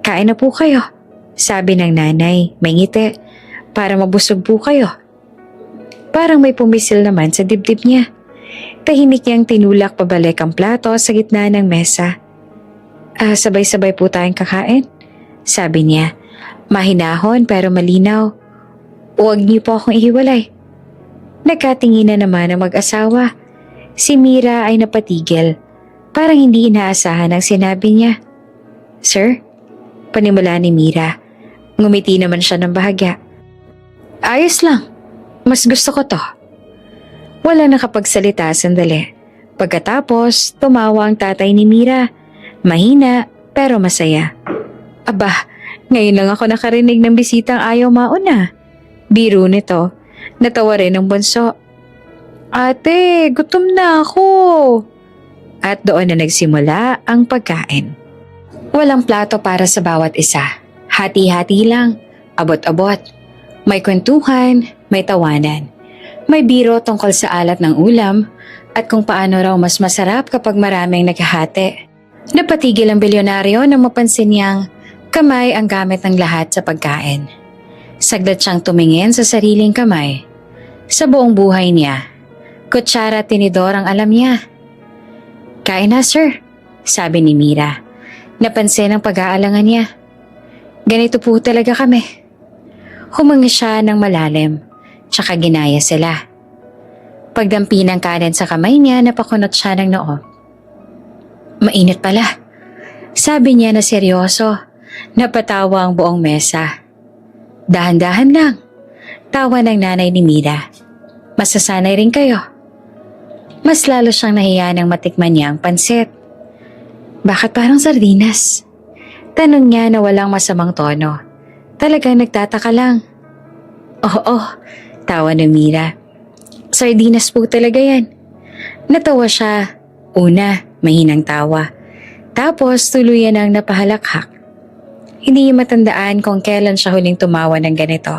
"Kain na po kayo," sabi ng nanay, may ngiti, "para mabusog po kayo." Parang may pumisil naman sa dibdib niya. Tahimik niyang tinulak pabalik ang plato sa gitna ng mesa. Sabay-sabay po tayong kakain," sabi niya. Mahinahon pero malinaw. "Huwag niyo po akong ihiwalay." Nagkatinginan naman ang mag-asawa. Si Mira ay napatigil. Parang hindi inaasahan ang sinabi niya. "Sir?" Panimula ni Mira. Ngumiti naman siya ng bahagya. "Ayos lang. Mas gusto ko to." Wala nakapagsalita sandali. Pagkatapos, tumawa ang tatay ni Mira. Mahina pero masaya. "Aba, ngayon lang ako nakarinig ng bisitang ayaw mauna." Biro nito. Natawa rin ang bunso. "Ate, gutom na ako." At doon na nagsimula ang pagkain. Walang plato para sa bawat isa. Hati-hati lang, abot-abot. May kwentuhan, may tawanan. May biro tungkol sa alat ng ulam at kung paano raw mas masarap kapag maraming naghahati. Napatigil ang bilyonaryo nang mapansin niyang kamay ang gamit ng lahat sa pagkain. Saglit siyang tumingin sa sariling kamay. Sa buong buhay niya, kutsara at tinidor ang alam niya. "Kain na, sir," sabi ni Mira. Napansin ang pag-aalangan niya. "Ganito po talaga kami." Huminga siya ng malalim, tsaka ginaya sila. Pagdampi ng kanin sa kamay niya, napakunot siya ng noo. "Mainit pala," sabi niya na seryoso. Napatawa ang buong mesa. "Dahan-dahan lang," tawa ng nanay ni Mira. "Masasanay rin kayo." Mas lalo siyang nahiya nang matikman niya ang pansit. "Bakit parang sardinas?" Tanong niya na walang masamang tono. Talagang nagtataka lang. "Oo," tawa ng Mira. "Sardinas po talaga yan." Natawa siya. Una, mahinang tawa. Tapos tuluyan ang napahalakhak. Hindi niya matandaan kung kailan siya huling tumawa ng ganito.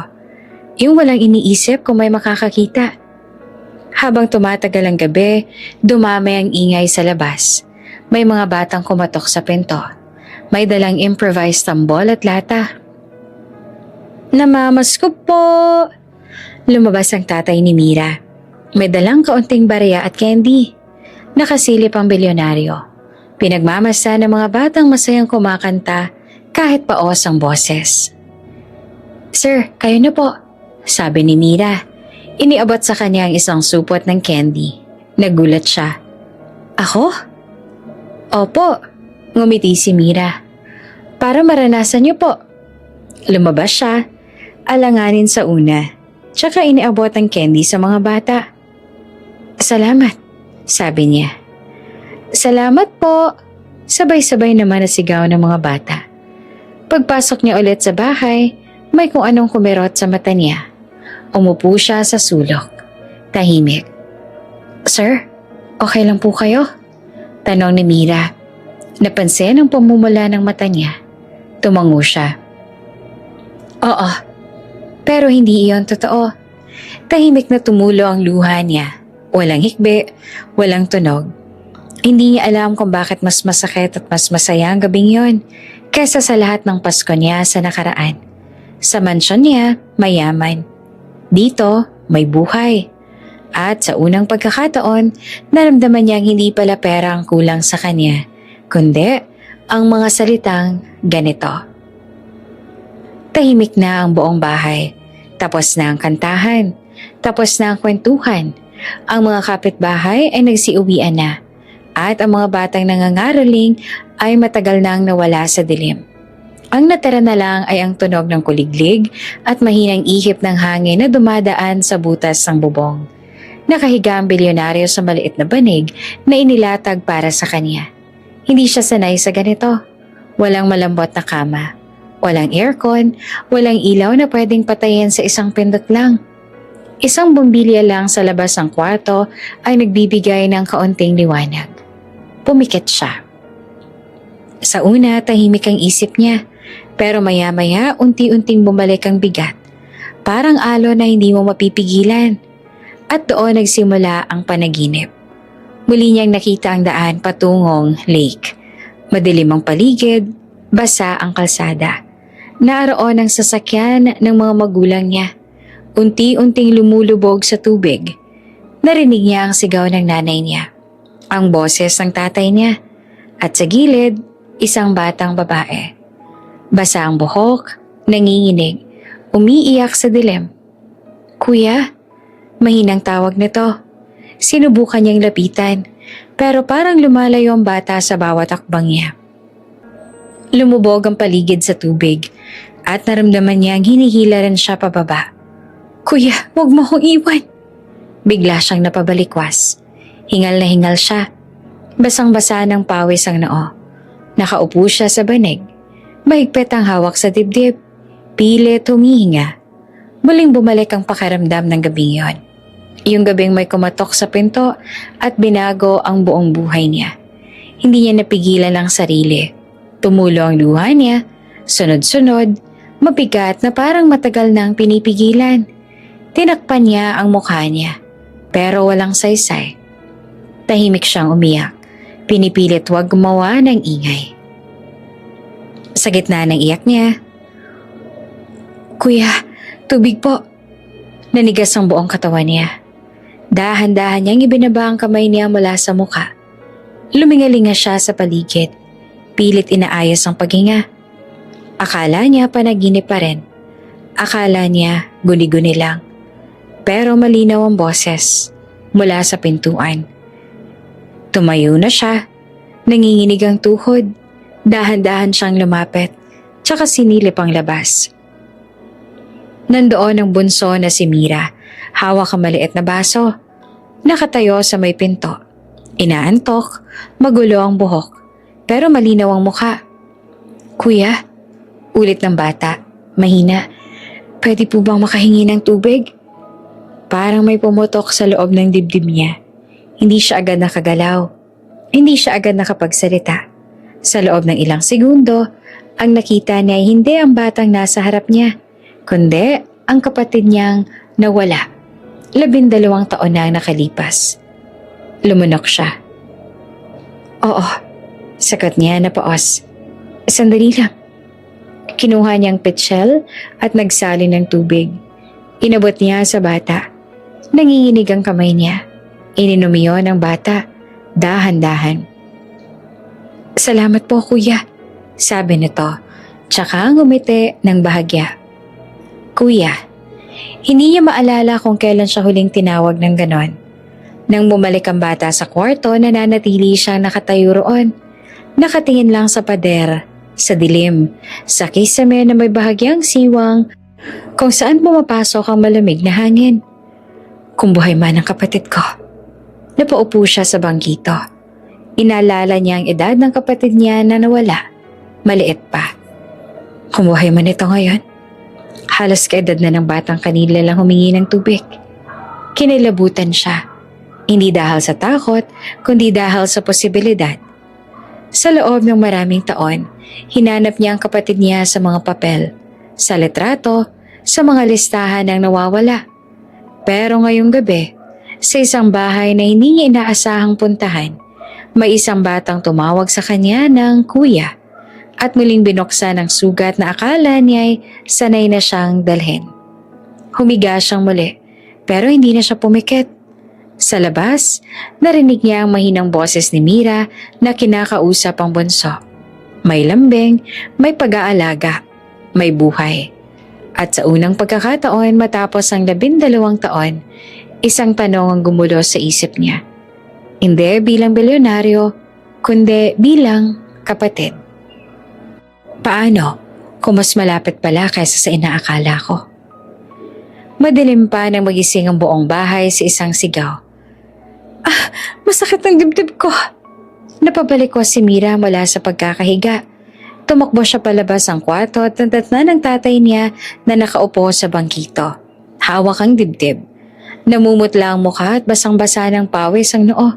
Yung walang iniisip kung may makakakita. Habang tumatagal ang gabi, dumamay ang ingay sa labas. May mga batang kumatok sa pinto. May dalang improvised tambol at lata. "Namamaskop po!" Lumabas ang tatay ni Mira. May dalang kaunting barya at candy. Nakasilip ang bilyonaryo. Pinagmamasa ng mga batang masayang kumakanta kahit paos ang boses. "Sir, kayo na po," sabi ni Mira. Iniabot sa kanya ang isang supot ng candy. Nagulat siya. "Ako?" "Opo," ngumiti si Mira. "Para maranasan niyo po." Lumabas siya, alanganin sa una, tsaka iniabot ang candy sa mga bata. "Salamat," sabi niya. "Salamat po," sabay-sabay naman nasigaw ng mga bata. Pagpasok niya ulit sa bahay, may kung anong kumirot sa mata niya. Umupo siya sa sulok. Tahimik. "Sir, okay lang po kayo?" Tanong ni Mira. Napansin ang pamumula ng mata niya. Tumango siya. "Oo, pero hindi iyon totoo." Tahimik na tumulo ang luha niya. Walang hikbi, walang tunog. Hindi niya alam kung bakit mas masakit at mas masaya ang gabing yon kaysa sa lahat ng Pasko niya sa nakaraan. Sa mansyon niya, mayaman. Dito, may buhay. At sa unang pagkakataon, naramdaman niyang hindi pala pera ang kulang sa kanya, kundi ang mga salitang ganito. Tahimik na ang buong bahay. Tapos na ang kantahan. Tapos na ang kwentuhan. Ang mga kapitbahay ay nagsiuwian na. At ang mga batang nangangaraling ay matagal nang nawala sa dilim. Ang natira na lang ay ang tunog ng kuliglig at mahinang ihip ng hangin na dumadaan sa butas ng bubong. Nakahiga ang bilyonaryo sa maliit na banig na inilatag para sa kanya. Hindi siya sanay sa ganito. Walang malambot na kama. Walang aircon, walang ilaw na pwedeng patayin sa isang pindot lang. Isang bumbilya lang sa labas ng kwarto ay nagbibigay ng kaunting liwanag. Pumikit siya. Sa una, tahimik ang isip niya. Pero maya-maya, unti-unting bumalik ang bigat. Parang alon na hindi mo mapipigilan. At doon nagsimula ang panaginip. Muli niyang nakita ang daan patungong lake. Madilim ang paligid, basa ang kalsada. Naroon ang sasakyan ng mga magulang niya. Unti-unting lumulubog sa tubig. Narinig niya ang sigaw ng nanay niya. Ang boses ng tatay niya. At sa gilid, isang batang babae. Basa ang buhok, nanginginig, umiiyak sa dilim. "Kuya?" Mahinang tawag nito. Sinubukan niyang lapitan, pero parang lumalayo ang bata sa bawat akbang niya. Lumubog ang paligid sa tubig at naramdaman niyang hinihila rin siya pababa. "Kuya, huwag mo akong iwan." Bigla siyang napabalikwas. Hingal na hingal siya. Basang-basa ng pawis ang noo. Nakaupo siya sa banig. Mahigpit ang hawak sa dibdib. Pilit humihinga. Muling bumalik ang pakiramdam ng gabing yon. Yung gabing may kumatok sa pinto at binago ang buong buhay niya. Hindi niya napigilan ang sarili. Tumulo ang luha niya, sunod-sunod, mabigat na parang matagal nang pinipigilan. Tinakpan niya ang mukha niya, pero walang saysay. Tahimik siyang umiyak. Pinipilit huwag gumawa ng ingay. Sa gitna ng iyak niya, "Kuya, tubig po." Nanigas ang buong katawan niya. Dahan-dahan niyang ibinaba ang kamay niya mula sa mukha. Lumingalinga siya sa paligid. Pilit inaayos ang paghinga. Akala niya panaginip pa rin. Akala niya guni-guni lang. Pero malinaw ang boses mula sa pintuan. Tumayo na siya. Nanginginig ang tuhod. Dahan-dahan siyang lumapit. Tsaka sinilip ang labas. Nandoon ang bunso na si Mira. Hawak ang maliit na baso. Nakatayo sa may pinto. Inaantok, magulo ang buhok. Pero malinaw ang mukha. "Kuya?" Ulit ng bata. Mahina. "Pwede po bang makahingi ng tubig?" Parang may pumutok sa loob ng dibdib niya. Hindi siya agad nakagalaw. Hindi siya agad nakapagsalita. Sa loob ng ilang segundo, ang nakita niya ay hindi ang batang nasa harap niya, kundi ang kapatid niyang nawala. 12 taon na ang nakalipas. Lumunok siya. "Oo," sagot niya na paos. "Sandali lang." Kinuha niyang petsyel at nagsalin ng tubig. Inabot niya sa bata. Nanginginig ang kamay niya. Ininom iyon ng bata, dahan-dahan. "Salamat po, kuya," sabi nito, tsaka ngumiti ng bahagya. "Kuya." Hindi niya maalala kung kailan siya huling tinawag ng ganon. Nang bumalik ang bata sa kwarto, nananatili siyang nakatayo roon. Nakatingin lang sa pader, sa dilim, sa kisame na may bahagyang siwang kung saan pumapasok ang malamig na hangin. Kung buhay man ang kapatid ko. Napaupo siya sa bangkito. Inaalala niya ang edad ng kapatid niya na nawala. Maliit pa. Kung buhay man ito ngayon, halos kaedad na ng batang kanila lang humingi ng tubig. Kinilabutan siya. Hindi dahil sa takot, kundi dahil sa posibilidad. Sa loob ng maraming taon, hinanap niya ang kapatid niya sa mga papel, sa litrato, sa mga listahan ng nawawala. Pero ngayong gabi, sa isang bahay na hindi niya inaasahang puntahan, may isang batang tumawag sa kanya ng kuya at muling binuksan ang sugat na akala niya'y sanay na siyang dalhin. Humiga siyang muli, pero hindi na siya pumikit. Sa labas, narinig niya ang mahinang boses ni Mira na kinakausap ang bunso. May lambing, may pag-aalaga, may buhay. At sa unang pagkakataon matapos ang 12 taon, isang tanong ang gumulo sa isip niya. Hindi bilang bilyonaryo, kundi bilang kapatid. Paano kung mas malapit pala kaysa sa inaakala ko? Madilim pa nang magising ang buong bahay sa isang sigaw. "Ah, masakit ang dibdib ko." Napabalikwas si Mira mula sa pagkakahiga. Tumakbo siya palabas ang kwarto at nadatnan ng tatay niya na nakaupo sa bangkito. Hawak ang dibdib. Namumutla ang mukha at basang-basa ng pawis ang noo.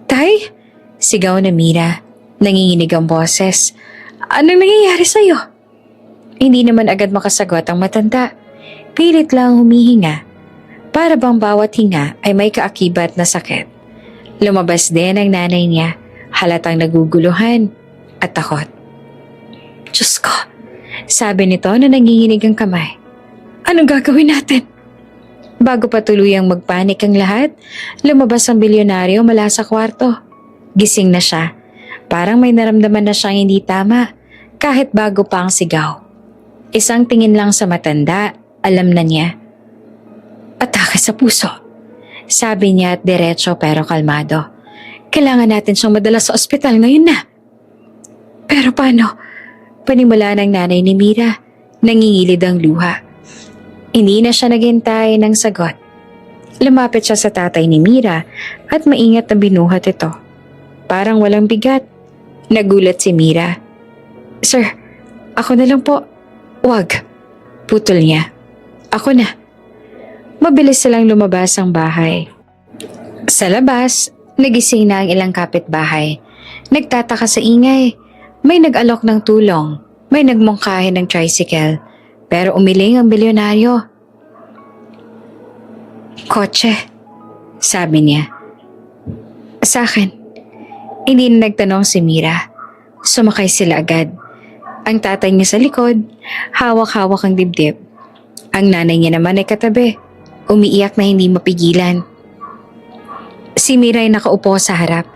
"Tay?" Sigaw na Mira. Nanginginig ang boses. Anong nangyayari sa'yo? Hindi naman agad makasagot ang matanda. Pilit lang humihinga. Para bang bawat hinga ay may kaakibat na sakit. Lumabas din ang nanay niya, halatang naguguluhan at takot. Diyos ko, sabi nito na nanginginig ang kamay. Anong gagawin natin? Bago pa tuluyang magpanik ang lahat, lumabas ang bilyonaryo mula sa kwarto. Gising na siya. Parang may naramdaman na siyang hindi tama kahit bago pa ang sigaw. Isang tingin lang sa matanda, alam na niya. Atake sa puso. Sabi niya at diretso pero kalmado. Kailangan natin siyang madala sa ospital ngayon na. Pero paano? Panimula ng nanay ni Mira. Nangingilid ang luha. Hindi na siya naghintay ng sagot. Lumapit siya sa tatay ni Mira at maingat na binuhat ito. Parang walang bigat. Nagulat si Mira. Sir, ako na lang po. Wag. Putol niya. Ako na. Mabilis silang lumabas ang bahay. Sa labas, nagising na ang ilang kapitbahay. Nagtataka sa ingay. May nag-alok ng tulong. May nagmungkahi ng tricycle. Pero umiling ang bilyonaryo. Kotse, sabi niya. Sa akin. Hindi na nagtanong si Mira. Sumakay sila agad. Ang tatay niya sa likod, hawak-hawak ang dibdib. Ang nanay niya naman ay katabi. Umiiyak na hindi mapigilan. Si Mira ay nakaupo sa harap.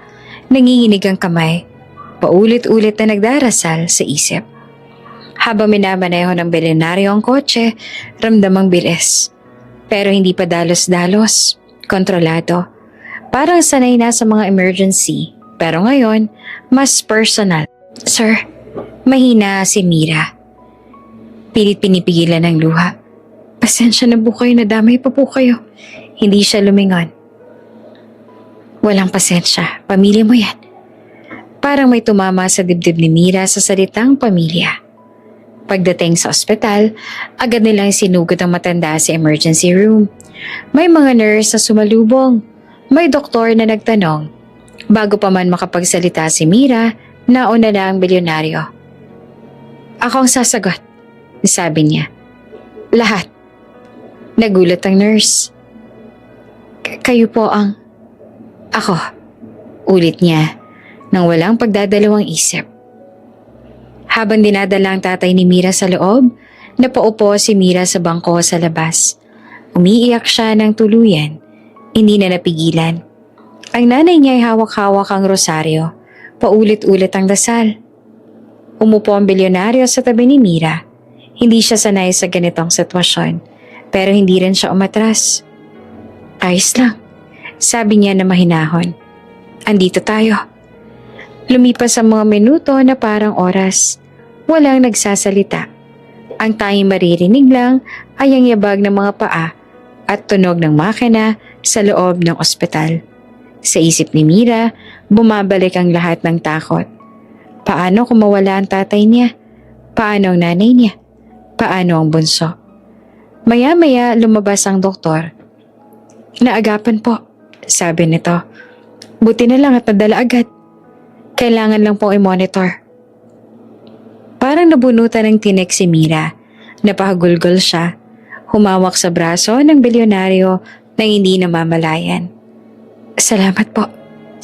Nanginginig ang kamay. Paulit-ulit na nagdarasal sa isip. Habang minamaneho ng bilyonaryo ang kotse, ramdamang bilis. Pero hindi pa dalos-dalos. Kontrolado. Parang sanay na sa mga emergency. Pero ngayon, mas personal. Sir, mahina si Mira. Pilit pinipigilan ng luha. Pasensya na po kayo, nadamay pa po kayo. Hindi siya lumingon. Walang pasensya, pamilya mo yan. Parang may tumama sa dibdib ni Mira sa salitang pamilya. Pagdating sa ospital, agad nilang sinugod ang matanda sa emergency room. May mga nurse na sumalubong. May doktor na nagtanong. Bago pa man makapagsalita si Mira, nauna na ang bilyonaryo. Ako ang sasagot, sabi niya. Lahat. Nagulat ang nurse. Kayo po ang... Ako, ulit niya, nang walang pagdadalawang isip. Habang dinadala ang tatay ni Mira sa loob, napaupo si Mira sa bangko sa labas. Umiiyak siya ng tuluyan, hindi na napigilan. Ang nanay niya ay hawak-hawak ang rosaryo, paulit-ulit ang dasal. Umupo ang bilyonaryo sa tabi ni Mira. Hindi siya sanay sa ganitong sitwasyon, pero hindi rin siya umatras. Ayos lang, sabi niya na mahinahon. Andito tayo. Lumipas ang mga minuto na parang oras. Walang nagsasalita. Ang tanging maririnig lang ay ang yabag ng mga paa at tunog ng makina sa loob ng ospital. Sa isip ni Mira, bumabalik ang lahat ng takot. Paano kung mawala ang tatay niya? Paano ang nanay niya? Paano ang bunso? Maya-maya lumabas ang doktor. Naagapan po, sabi nito. Buti na lang at nadala agad. Kailangan lang pong i-monitor. Parang nabunutan ng tinik si Mira. Napahagulgol siya. Humawak sa braso ng bilyonaryo nang hindi namamalayan. Salamat po,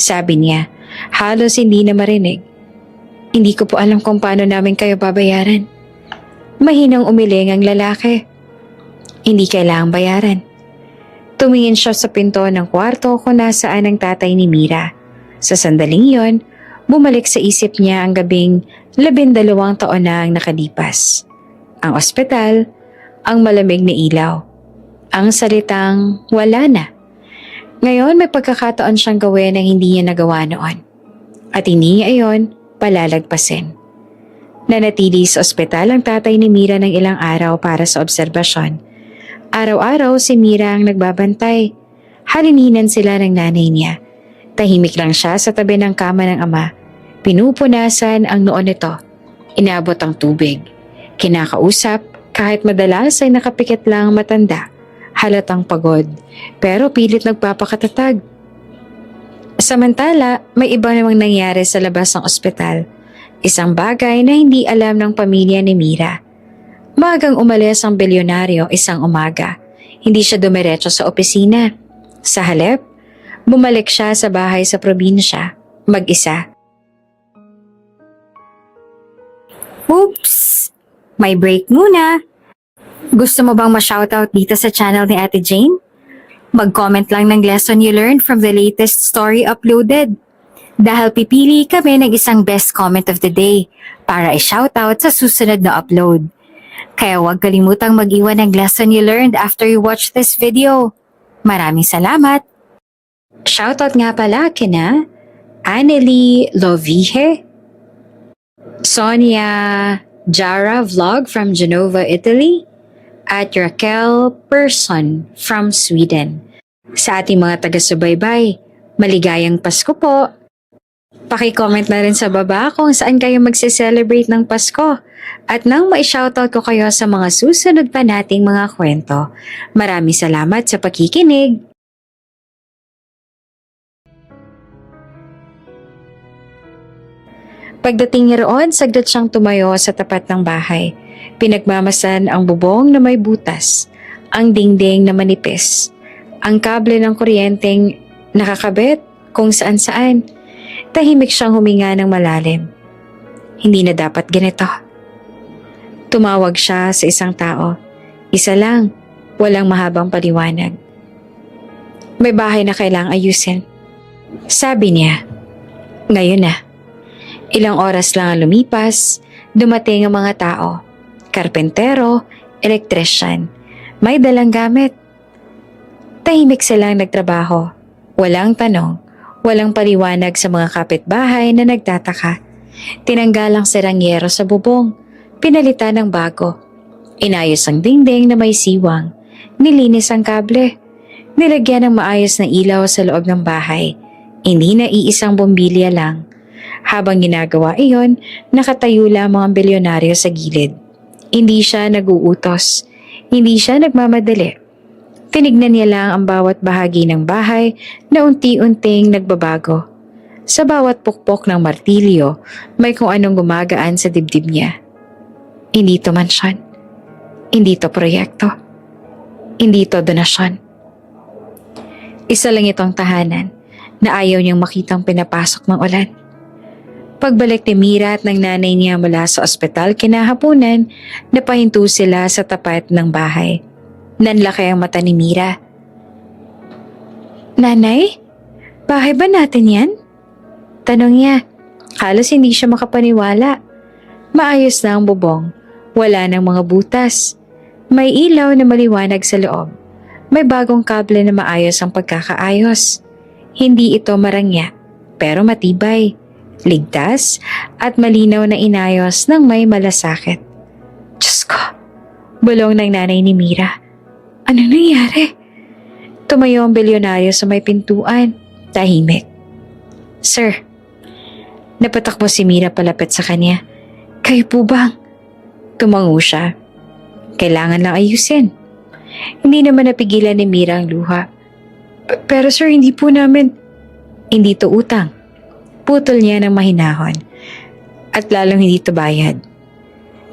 sabi niya. Halos hindi na marinig. Hindi ko po alam kung paano namin kayo babayaran. Mahinang umiling ang lalaki. Hindi kailangang bayaran. Tumingin siya sa pinto ng kwarto kung nasaan ang tatay ni Mira. Sa sandaling yon, bumalik sa isip niya ang gabing 12 taon na ang nakalipas. Ang ospital, ang malamig na ilaw. Ang salitang wala na. Ngayon may pagkakataon siyang gawin ang hindi niya nagawa noon. At hindi niya iyon palalagpasin. Nanatili sa ospital ang tatay ni Mira ng ilang araw para sa obserbasyon. Araw-araw si Mira ang nagbabantay. Halininan sila ng nanay niya. Tahimik lang siya sa tabi ng kama ng ama. Pinupunasan ang noon nito. Inabot ang tubig. Kinakausap kahit madalas ay nakapikit lang matanda. Halatang pagod pero pilit nagpapakatatag. Samantala, may iba namang nangyari sa labas ng ospital. Isang bagay na hindi alam ng pamilya ni Mira. Magang umalis ang bilyonaryo isang umaga. Hindi siya dumiretso sa opisina. Sa halip, bumalik siya sa bahay sa probinsya, mag-isa. Oops! May break muna. Gusto mo bang ma-shoutout dito sa channel ni Ate Jane? Mag-comment lang ng lesson you learned from the latest story uploaded. Dahil pipili kami ng isang best comment of the day para i-shoutout sa susunod na upload. Kaya huwag kalimutang mag-iwan ng lesson you learned after you watch this video. Maraming salamat! Shoutout nga pala kina Anneli Lovije, Sonia Jara Vlog from Genova, Italy, at Raquel Person from Sweden. Sa ating mga taga-subaybay, maligayang Pasko po! Paki-comment na rin sa baba kung saan kayo magse-celebrate ng Pasko at nang ma-shoutout ko kayo sa mga susunod pa nating mga kwento. Maraming salamat sa pakikinig! Pagdating niya roon, saglit siyang tumayo sa tapat ng bahay. Pinagmamasan ang bubong na may butas, ang dingding na manipis, ang kable ng kuryenteng nakakabit kung saan-saan. Tahimik siyang huminga ng malalim. Hindi na dapat ganito. Tumawag siya sa isang tao. Isa lang, walang mahabang paliwanag. May bahay na kailangang ayusin. Sabi niya, ngayon na. Ilang oras lang ang lumipas, dumating ang mga tao. Karpentero, elektrisyan, may dalang gamit. Tahimik silang nagtrabaho. Walang tanong, walang paliwanag sa mga kapitbahay na nagtataka. Tinanggal ang serangyero sa bubong, pinalitan ng bago. Inayos ang dingding na may siwang, nilinis ang kable. Nilagyan ng maayos na ilaw sa loob ng bahay. Hindi na iisang bombilya lang. Habang ginagawa iyon, nakatayo lamang ang bilyonaryo sa gilid. Hindi siya nag-uutos. Hindi siya nagmamadali. Tinignan niya lang ang bawat bahagi ng bahay na unti-unting nagbabago. Sa bawat pukpok ng martilyo, may kung anong gumagaan sa dibdib niya. Hindi to mansyon. Hindi to proyekto. Hindi to donasyon. Isa lang itong tahanan na ayaw niyang makitang pinapasok ng ulan. Pagbalik ni Mira at ng nanay niya mula sa ospital kinahaponan, napahinto sila sa tapat ng bahay. Nanlaki ang mata ni Mira. Nanay, bahay ba natin yan? Tanong niya. Halos hindi siya makapaniwala. Maayos na ang bubong. Wala nang mga butas. May ilaw na maliwanag sa loob. May bagong kable na maayos ang pagkakaayos. Hindi ito marangya, pero matibay. Ligtas at malinaw na inayos ng may malasakit. Diyos ko, bulong ng nanay ni Mira. Anong nangyari? Tumayo ang bilyonaryo sa may pintuan. Tahimik. Sir, napatakbo si Mira palapit sa kanya. Kayo po bang? Tumango siya. Kailangan lang ayusin. Hindi naman napigilan ni Mira ang luha. Pero sir, hindi po namin. Hindi to utang. Putol niya ng mahinahon. At lalong hindi to bayad.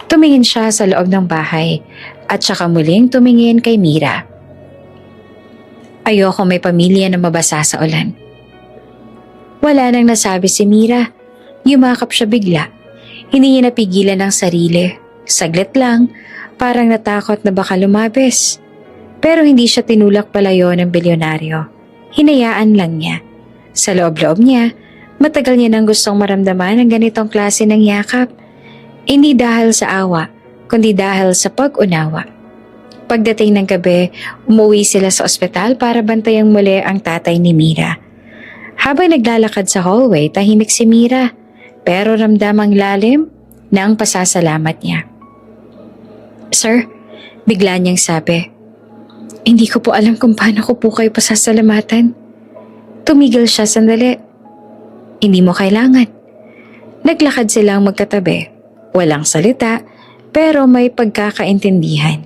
Tumingin siya sa loob ng bahay at saka muling tumingin kay Mira. Ayoko may pamilya na mabasa sa ulan. Wala nang nasabi si Mira. Yumakap siya bigla. Hindi niya napigilan ang sarili. Saglit lang, parang natakot na baka lumabis. Pero hindi siya tinulak palayo ng bilyonaryo. Hinayaan lang niya. Sa loob-loob niya, matagal niya nang gustong maramdaman ang ganitong klase ng yakap. Hindi dahil sa awa, kundi dahil sa pag-unawa. Pagdating ng gabi, umuwi sila sa ospital para bantayang muli ang tatay ni Mira. Habang naglalakad sa hallway, tahimik si Mira, pero ramdamang lalim ng pasasalamat niya. Sir, bigla niyang sabi, hindi ko po alam kung paano ko po kayo pasasalamatan. Tumigil siya sandali. Hindi mo kailangan. Naglakad silang magkatabi. Walang salita, pero may pagkakaintindihan.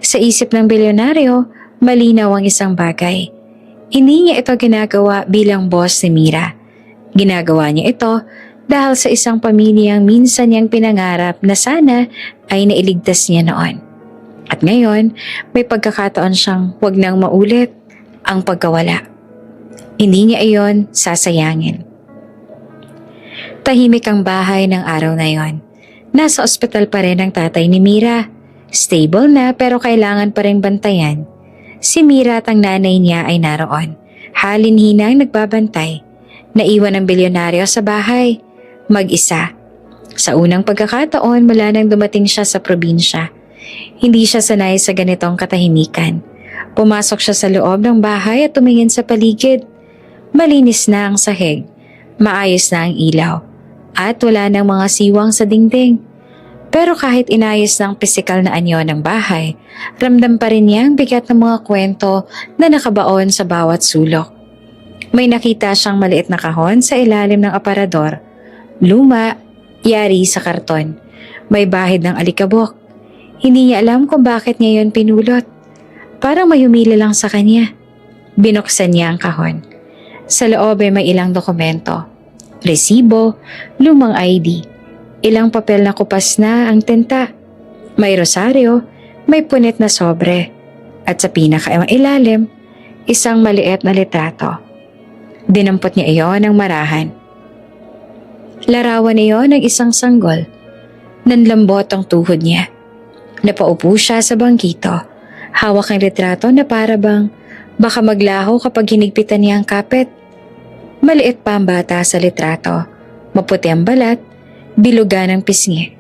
Sa isip ng bilyonaryo, malinaw ang isang bagay. Hindi niya ito ginagawa bilang boss ni Mira. Ginagawa niya ito dahil sa isang pamilyang minsan niyang pinangarap na sana ay nailigtas niya noon. At ngayon, may pagkakataon siyang wag nang maulit ang pagkawala. Hindi niya iyon sasayangin. Tahimik ang bahay ng araw na yon. Nasa ospital pa rin ang tatay ni Mira. Stable na pero kailangan pa rin bantayan. Si Mira at ang nanay niya ay naroon. Halin-hinang nagbabantay. Naiwan ang bilyonaryo sa bahay. Mag-isa. Sa unang pagkakataon mula nang dumating siya sa probinsya. Hindi siya sanay sa ganitong katahimikan. Pumasok siya sa loob ng bahay at tumingin sa paligid. Malinis na ang sahig, maayos na ang ilaw, at wala nang mga siwang sa dingding. Pero kahit inayos ng pisikal na anyo ng bahay, ramdam pa rin niya ang bigat ng mga kwento na nakabaon sa bawat sulok. May nakita siyang maliit na kahon sa ilalim ng aparador. Luma, yari sa karton. May bahid ng alikabok. Hindi niya alam kung bakit niya yon pinulot. Parang may humila lang sa kanya. Binuksan niya ang kahon. Sa loob ay may ilang dokumento, resibo, lumang ID, ilang papel na kupas na ang tenta, may rosaryo, may punit na sobre, at sa pinakailalim, isang maliit na litrato. Dinampot niya iyon ng marahan. Larawan iyon ng isang sanggol. Nanlambot ang tuhod niya. Napaupo siya sa bangkito, hawak ang litrato na para bang baka maglaho kapag hinigpitan niya ang kapit. Maliit pa ang bata sa litrato. Maputi ang balat, bilugan ang pisngi.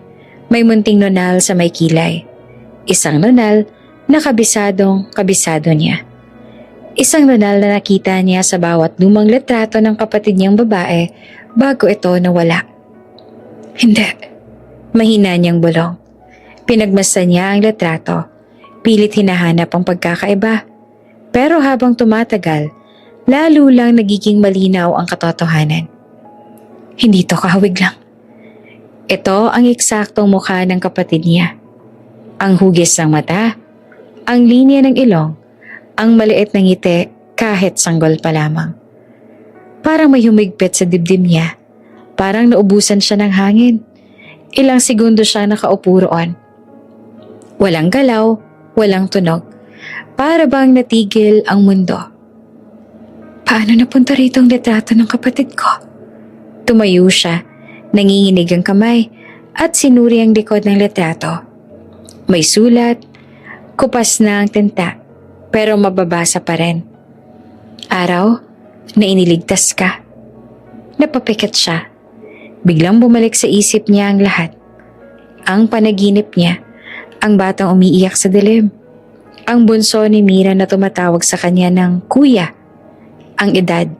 May munting nunal sa may kilay. Isang nunal na kabisado niya. Isang nunal na nakita niya sa bawat lumang litrato ng kapatid niyang babae bago ito nawala. Hindi. Mahina niyang bulong. Pinagmasdan niya ang litrato. Pilit hinahanap ang pagkakaiba. Pero habang tumatagal, lalo lang nagiging malinaw ang katotohanan. Hindi to kahawig lang. Ito ang eksaktong mukha ng kapatid niya. Ang hugis ng mata, ang linya ng ilong, ang maliit na ngiti kahit sanggol pa lamang. Parang may humigpit sa dibdib niya. Parang naubusan siya ng hangin. Ilang segundo siya nakaupo roon. Walang galaw, walang tunog. Para bang natigil ang mundo. Paano napunta rito ang litrato ng kapatid ko? Tumayo siya, nanginginig ang kamay at sinuri ang likod ng litrato. May sulat, kupas na ang tinta, pero mababasa pa rin. Araw na iniligtas ka. Napapikit siya. Biglang bumalik sa isip niya ang lahat. Ang panaginip niya, ang batang umiiyak sa dilim. Ang bunso ni Mira na tumatawag sa kanya ng kuya. Ang edad,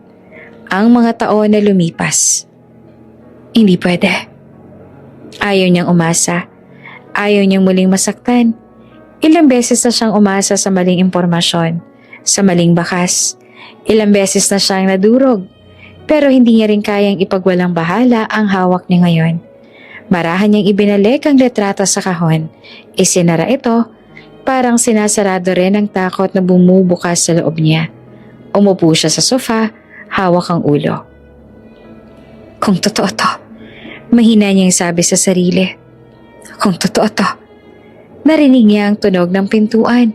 ang mga taon na lumipas. Hindi pwede. Ayaw niyang umasa. Ayaw niyang muling masaktan. Ilang beses na siyang umasa sa maling impormasyon, sa maling bakas. Ilang beses na siyang nadurog. Pero hindi niya rin kayang ipagwalang bahala ang hawak niya ngayon. Marahan niyang ibinalik ang litrato sa kahon. Isinara ito. Parang sinasarado rin ang takot na bumubukas sa loob niya. Umupo siya sa sofa, hawak ang ulo. Kung totoo to, mahina niyang sabi sa sarili. Kung totoo to. Narinig niya ang tunog ng pintuan.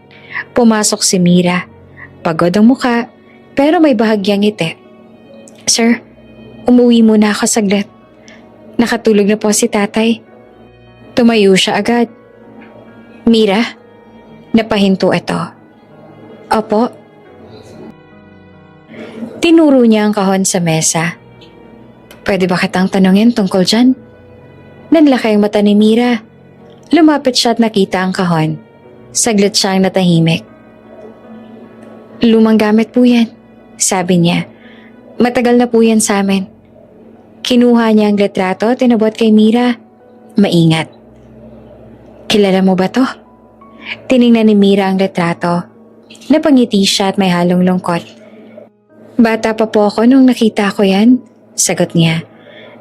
Pumasok si Mira. Pagod ang muka, pero may bahagyang ngiti. Sir, umuwi muna ako saglit. Nakatulog na po si tatay. Tumayo siya agad. Mira? Napahinto ito. Opo. Tinuro niya ang kahon sa mesa. Pwede ba kitang tanungin tungkol dyan? Nanlaki ang mata ni Mira. Lumapit siya at nakita ang kahon. Saglit siyang natahimik. Lumang gamit po yan, sabi niya. Matagal na po yan sa amin. Kinuha niya ang litrato at tinabot kay Mira. Maingat. Kilala mo ba to? Tiningnan ni Mira ang litrato. Napangiti siya at may halong lungkot. Bata pa po ako nung nakita ko yan, sagot niya.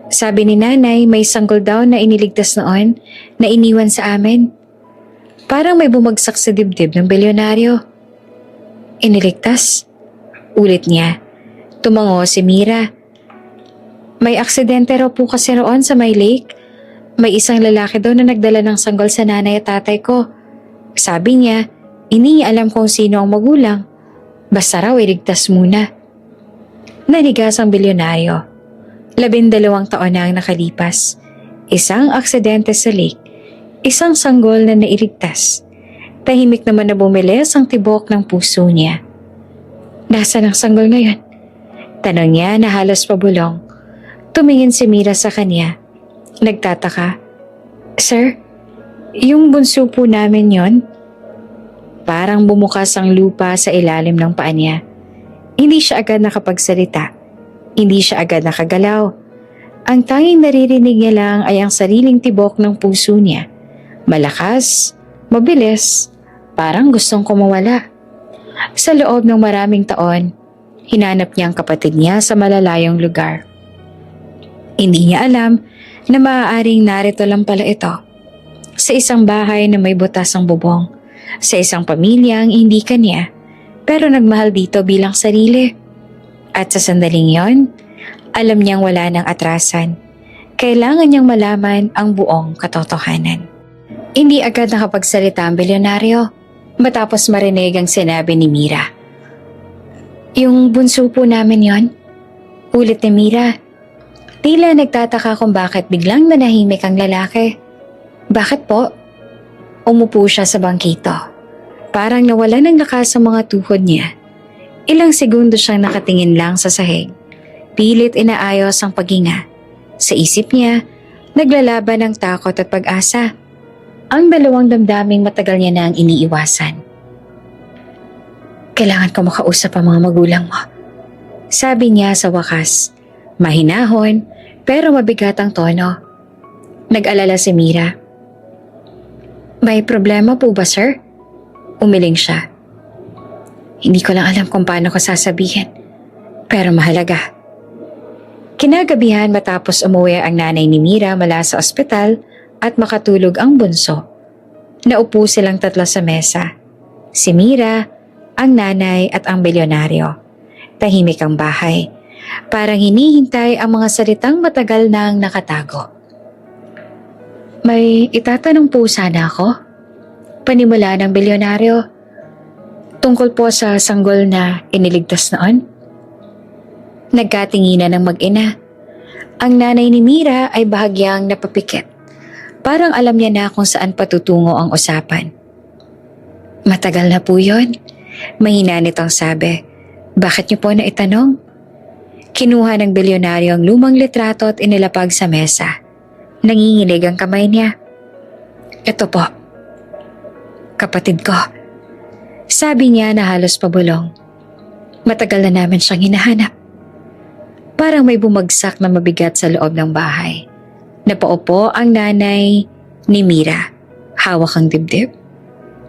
Sabi ni nanay may sanggol daw na iniligtas noon na iniwan sa amin. Parang may bumagsak sa dibdib ng bilyonaryo. Iniligtas? Ulit niya. Tumango si Mira. May aksidente raw po kasi roon sa may lake. May isang lalaki daw na nagdala ng sanggol sa nanay at tatay ko. Sabi niya, hindi niya alam kung sino ang magulang. Basta raw iligtas muna. Nanigas ang bilyonaryo. 12 taon na ang nakalipas. Isang aksidente sa lake. Isang sanggol na nailigtas. Tahimik naman na bumilis ang tibok ng puso niya. Nasaan ang sanggol ngayon? Tanong niya na halos pabulong. Tumingin si Mira sa kanya. Nagtataka. Sir, yung bunso po namin yon? Parang bumukas ang lupa sa ilalim ng paa niya. Hindi siya agad nakapagsalita. Hindi siya agad nakagalaw. Ang tanging naririnig niya lang ay ang sariling tibok ng puso niya. Malakas, mabilis, parang gustong kumawala. Sa loob ng maraming taon, hinanap niya ang kapatid niya sa malalayong lugar. Hindi niya alam na maaaring narito lang pala ito. Sa isang bahay na may butas ang bubong. Sa isang pamilyang hindi kanya, pero nagmahal dito bilang sarili. At sa sandaling yon, alam niyang wala ng atrasan. Kailangan niyang malaman ang buong katotohanan. Hindi agad nakapagsalita ang bilyonaryo matapos marinig ang sinabi ni Mira. Yung bunso po namin yon? Ulit ni Mira. Tila nagtataka kung bakit biglang nanahimik ang lalaki. Bakit po? Umupo siya sa bangkito. Parang nawala ng lakas ang mga tuhod niya. Ilang segundo siyang nakatingin lang sa sahig. Pilit inaayos ang paghinga. Sa isip niya, naglalaban ng takot at pag-asa. Ang dalawang damdaming matagal niya na ang iniiwasan. Kailangan ko makausap ang mga magulang mo. Sabi niya sa wakas. Mahinahon, pero mabigat ang tono. Nag-alala si Mira. May problema po ba, sir? Umiling siya. Hindi ko lang alam kung paano ko sasabihin, pero mahalaga. Kinagabihan matapos umuwi ang nanay ni Mira mula sa ospital at makatulog ang bunso. Naupo silang tatlo sa mesa. Si Mira, ang nanay at ang bilyonaryo. Tahimik ang bahay. Parang hinihintay ang mga salitang matagal nang nakatago. May itatanong po sana ako. Panimula ng bilyonaryo. Tungkol po sa sanggol na iniligtas noon. Nagkatinginan ng mag-ina. Ang nanay ni Mira ay bahagyang napapikit. Parang alam niya na kung saan patutungo ang usapan. Matagal na po yun. Mahina nitong sabi. Bakit niyo po naitanong? Kinuha ng bilyonaryo ang lumang litrato at inilapag sa mesa. Nanginginig ang kamay niya. Ito po. Kapatid ko. Sabi niya na halos pabulong. Matagal na namin siyang hinahanap. Parang may bumagsak na mabigat sa loob ng bahay. Napaupo ang nanay ni Mira. Hawak ang dibdib.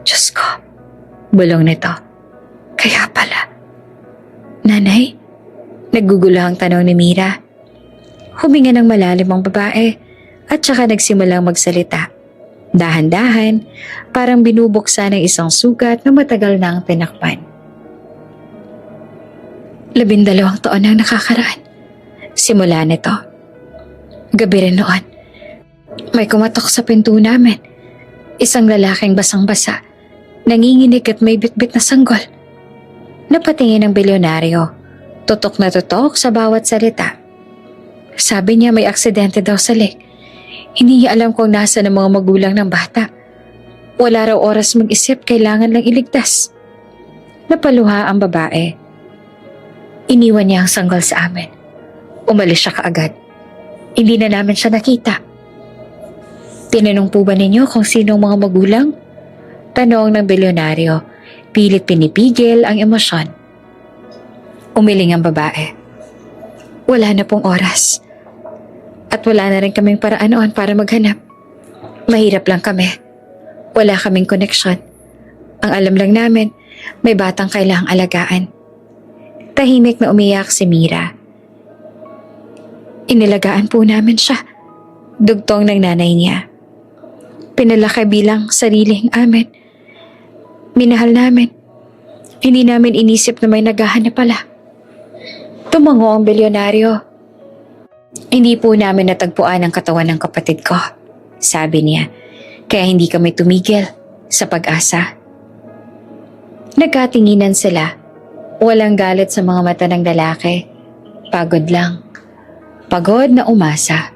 Diyos ko. Bulong nito. Kaya pala. Nanay? Nagguguluhang tanong ni Mira. Huminga ng malalim ang babae at saka nagsimulang magsalita. Dahan-dahan, parang binubuksan ng isang sugat na matagal nang tinakpan. 12 taon ang nakakaraan. Simula nito. Gabi rin noon. May kumatok sa pinto namin. Isang lalaking basang-basa. Nanginginig at may bitbit na sanggol. Napatingin ang bilyonaryo. Tutok na tutok sa bawat salita. Sabi niya may aksidente daw sa lake. Hindi niya alam kung nasa ng mga magulang ng bata. Wala raw oras mag-isip, kailangan lang iligtas. Napaluha ang babae. Iniwan niya ang sanggol sa amin. Umalis siya kaagad. Hindi na namin siya nakita. Tinanong po ba ninyo kung sino ang mga magulang? Tanong ng bilyonaryo. Pilit pinipigil ang emosyon. Umiling ang babae. Wala na pong oras. At wala na rin kaming paraan noon para maghanap. Mahirap lang kami. Wala kaming koneksyon. Ang alam lang namin, may batang kailangang alagaan. Tahimik na umiyak si Mira. Inilagaan po namin siya. Dugtong ng nanay niya. Pinalaki bilang sariling amin. Minahal namin. Hindi namin inisip na may naghahanap pala. Tumango ang bilyonaryo. Hindi po namin natagpuan ang katawan ng kapatid ko, sabi niya, kaya hindi kami tumigil sa pag-asa. Nagkatinginan sila. Walang galit sa mga mata ng lalaki. Pagod lang. Pagod na umasa.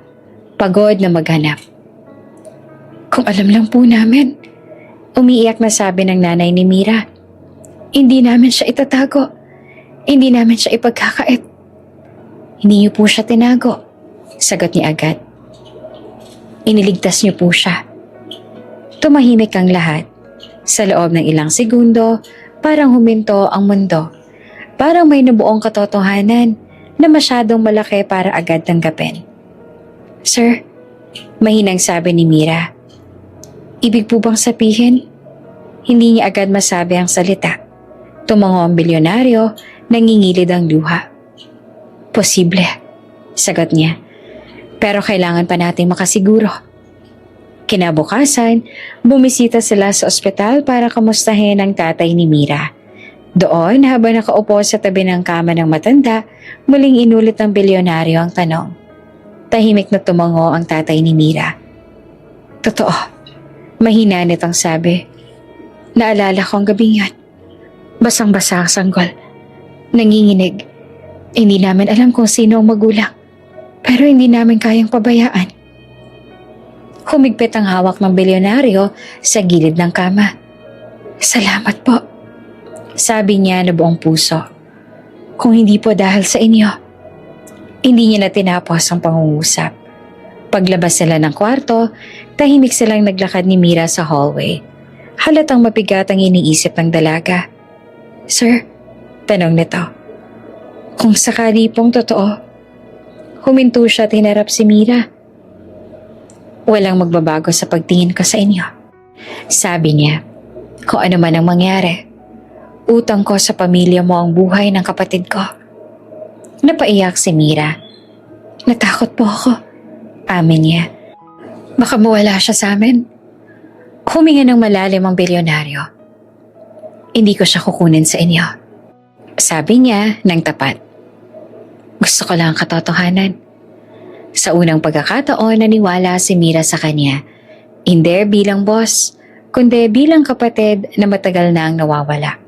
Pagod na maghanap. Kung alam lang po namin, umiiyak na sabi ng nanay ni Mira. Hindi namin siya itatago. Hindi namin siya ipagkakait. Hindi niyo po siya tinago, sagot niya agad. Iniligtas niyo po siya. Tumahimik ang lahat. Sa loob ng ilang segundo, parang huminto ang mundo. Parang may nabuong katotohanan na masyadong malaki para agad tanggapin. Sir, mahinang sabi ni Mira. Ibig po bang sabihin? Hindi niya agad masabi ang salita. Tumango ang bilyonaryo, nangingilid ang luha. Posible, sagot niya. Pero kailangan pa nating makasiguro. Kinabukasan, bumisita sila sa ospital para kamustahin ang tatay ni Mira. Doon, habang nakaupo sa tabi ng kama ng matanda, muling inulit ng bilyonaryo ang tanong. Tahimik na tumango ang tatay ni Mira. Totoo, mahina nitong sabi. Naalala ko ang gabing yun. Basang-basa ang sanggol. Nanginginig. Hindi namin alam kung sino ang magulang. Pero hindi namin kayang pabayaan. Humigpit ang hawak ng bilyonaryo sa gilid ng kama. Salamat po, sabi niya na buong puso. Kung hindi po dahil sa inyo. Hindi niya na tinapos ang pangungusap. Paglabas sila ng kwarto, tahimik silang naglakad ni Mira sa hallway. Halatang mabigat ang iniisip ng dalaga. Sir, tanong nito. Kung sakali pong totoo, huminto siya at hinarap si Mira. Walang magbabago sa pagtingin ko sa inyo. Sabi niya, kung ano man ang mangyari, utang ko sa pamilya mo ang buhay ng kapatid ko. Napaiyak si Mira. Natakot po ako, amin niya. Baka mawala siya sa amin. Huminga ng malalim ang bilyonaryo. Hindi ko siya kukunin sa inyo, sabi niya ng tapat. Gusto ko lang ang katotohanan. Sa unang pagkakataon, naniwala si Mira sa kanya. Hindi bilang boss, kundi bilang kapatid na matagal na ang nawawala.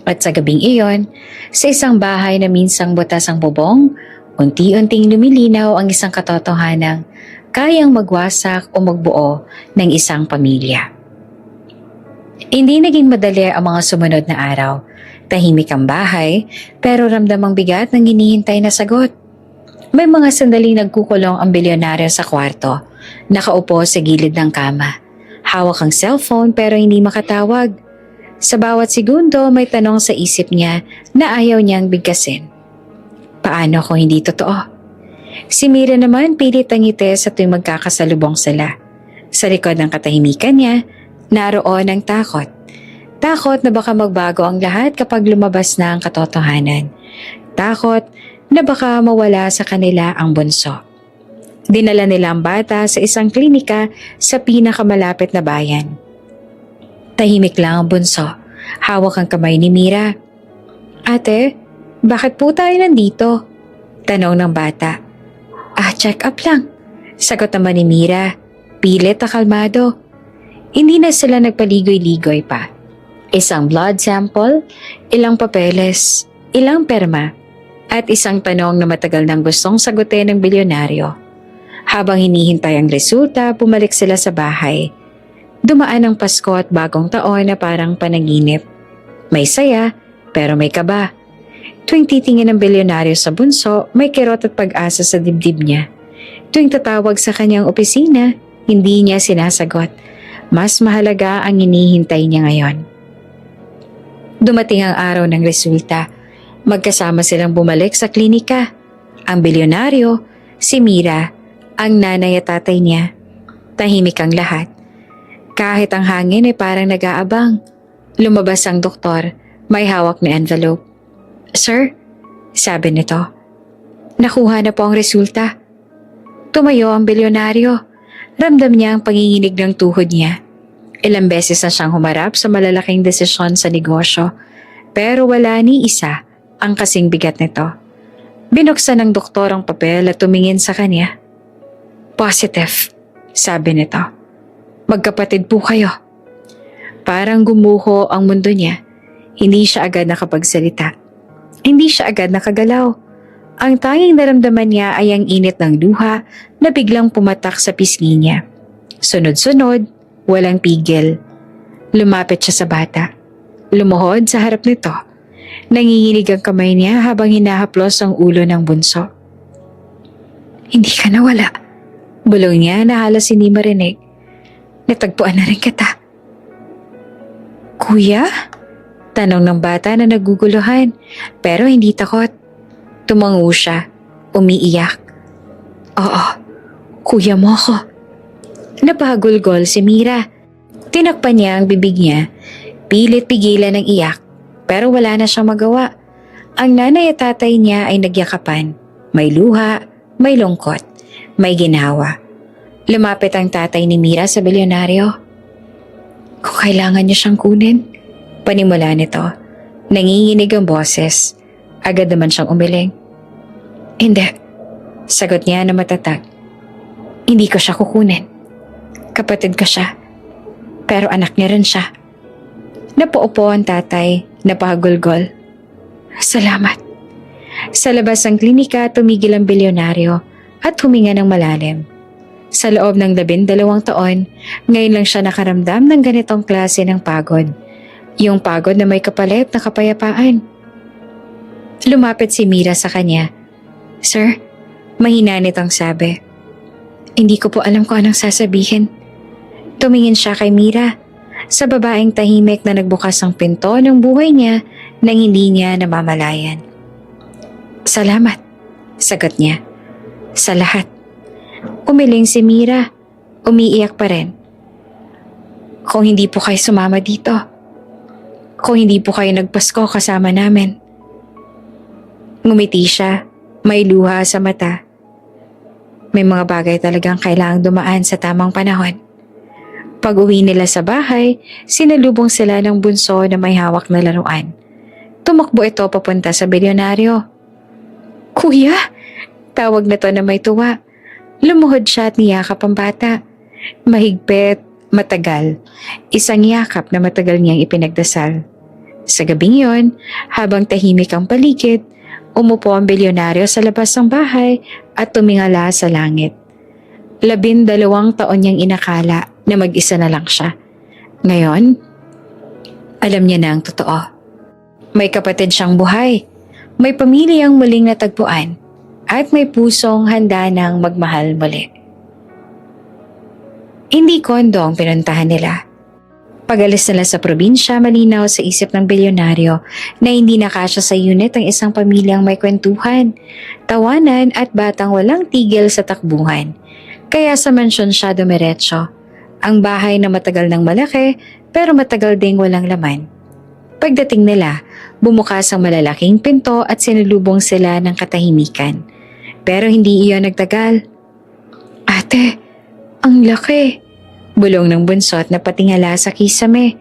At sa gabing iyon, sa isang bahay na minsang butas ang bubong, unti-unting lumilinaw ang isang katotohanang kayang magwasak o magbuo ng isang pamilya. Hindi naging madali ang mga sumunod na araw. Tahimik ang bahay, pero ramdamang bigat ng hinihintay na sagot. May mga sandaling nagkukulong ang bilyonaryo sa kwarto, nakaupo sa gilid ng kama. Hawak ang cellphone pero hindi makatawag. Sa bawat segundo may tanong sa isip niya na ayaw niyang bigkasin. Paano kung hindi totoo? Si Mira naman pilit ang ngiti sa tuwing magkakasalubong sila. Sa likod ng katahimikan niya, naroon ang takot. Takot na baka magbago ang lahat kapag lumabas na ang katotohanan. Takot na baka mawala sa kanila ang bunso. Dinala nila ang bata sa isang klinika sa pinakamalapit na bayan. Tahimik lang ang bunso. Hawak ang kamay ni Mira. Ate, bakit po tayo nandito? Tanong ng bata. Check up lang. Sagot naman ni Mira. Pilit na kalmado. Hindi na sila nagpaligoy-ligoy pa. Isang blood sample, ilang papeles, ilang perma, at isang tanong na matagal nang gustong sagutin ng bilyonaryo. Habang hinihintay ang resulta, bumalik sila sa bahay. Dumaan ang Pasko at bagong taon na parang panaginip. May saya, pero may kaba. Tuwing titingin ng bilyonaryo sa bunso, may kirot at pag-asa sa dibdib niya. Tuwing tatawag sa kanyang opisina, hindi niya sinasagot. Mas mahalaga ang hinihintay niya ngayon. Dumating ang araw ng resulta. Magkasama silang bumalik sa klinika. Ang bilyonaryo, si Mira, ang nanay at tatay niya. Tahimik ang lahat. Kahit ang hangin ay parang nag-aabang. Lumabas ang doktor, may hawak na envelope. Sir, sabi nito, nakuha na po ang resulta. Tumayo ang bilyonaryo. Ramdam niya ang panginginig ng tuhod niya. Ilang beses na siyang humarap sa malalaking desisyon sa negosyo, pero wala ni isa ang kasing bigat nito. Binuksan ng doktor ang papel at tumingin sa kanya. Positive, sabi nito. Magkapatid po kayo. Parang gumuho ang mundo niya. Hindi siya agad nakapagsalita. Hindi siya agad nakagalaw. Ang tanging naramdaman niya ay ang init ng luha na biglang pumatak sa pisngi niya. Sunod-sunod, walang pigil. Lumapit siya sa bata. Lumuhod sa harap nito. Nanginginig ang kamay niya habang hinahaplos ang ulo ng bunso. Hindi ka nawala. Bulong niya na halos hindi marinig. Natagpuan na rin kita. Kuya? Tanong ng bata na naguguluhan pero hindi takot. Tumango siya, umiiyak. Oo, kuya mo ako. Napahagulgol si Mira. Tinakpan niya ang bibig niya, pilit pigilan ng iyak pero wala na siyang magawa. Ang nanay at tatay niya ay nagyakapan. May luha, may lungkot, may ginawa. Lumapit ang tatay ni Mira sa bilyonaryo. Kung kailangan niya siyang kunin, panimula nito. Nanginginig ang boses. Agad naman siyang umiling. Hindi, sagot niya na matatag. Hindi ko siya kukunin. Kapatid ko siya. Pero anak niya rin siya. Napaupo ang tatay, napahagulgol. Salamat. Sa labas ng klinika, tumigil ang bilyonaryo at huminga ng malalim. Sa loob ng 12 taon, ngayon lang siya nakaramdam ng ganitong klase ng pagod. Yung pagod na may kapalit na kapayapaan. Lumapit si Mira sa kanya. Sir, mahina nitong sabi. Hindi ko po alam kung anong sasabihin. Tumingin siya kay Mira, sa babaeng tahimik na nagbukas ang pinto ng buhay niya nang hindi niya namamalayan. Salamat, sagot niya. Sa lahat. Umiling si Mira, umiiyak pa rin. Kung hindi po kayo sumama dito, kung hindi po kayo nagpasko kasama namin. Ngumiti siya, may luha sa mata. May mga bagay talagang kailangang dumaan sa tamang panahon. Pag-uwi nila sa bahay, sinalubong sila ng bunso na may hawak na laruan. Tumakbo ito papunta sa bilyonaryo. Kuya! Tawag na to na may tuwa. Lumuhod siya at niyakap ang bata. Mahigpit, matagal. Isang yakap na matagal niyang ipinagdasal. Sa gabing yon, habang tahimik ang paligid, umupo ang bilyonaryo sa labas ng bahay at tumingala sa langit. 12 taon niyang inakala na mag-isa na lang siya. Ngayon, alam niya na ang totoo. May kapatid siyang buhay, may pamilyang muling natagpuan, at may pusong handa ng magmahal muli. Hindi kondo ang pinuntahan nila. Pag-alis nila sa probinsya, malinaw sa isip ng bilyonaryo na hindi nakasya sa unit ang isang pamilyang may kwentuhan, tawanan at batang walang tigil sa takbuhan. Kaya sa mansyon siya dumiretso. Ang bahay na matagal ng malaki pero matagal ding walang laman. Pagdating nila, bumukas ang malalaking pinto at sinulubong sila ng katahimikan. Pero hindi iyon nagtagal. Ate, ang laki! Bulong ng bunso at napatingala sa kisame.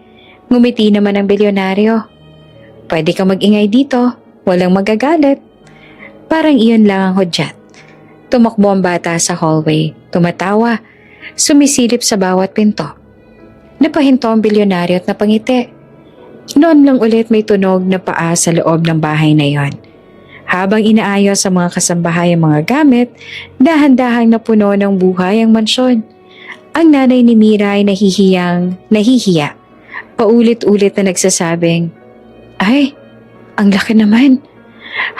Ngumiti naman ang bilyonaryo. Pwede kang mag-ingay dito, walang magagalit. Parang iyon lang ang hudyat. Tumakbo ang bata sa hallway, tumatawa, sumisilip sa bawat pinto. Napahinto ang bilyonaryo at napangiti. Noon lang ulit may tunog na paa sa loob ng bahay na yon. Habang inaayos sa mga kasambahay ang mga gamit, dahan-dahang napuno ng buhay ang mansyon. Ang nanay ni Mira ay nahihiya. Paulit-ulit na nagsasabing, ay, ang laki naman.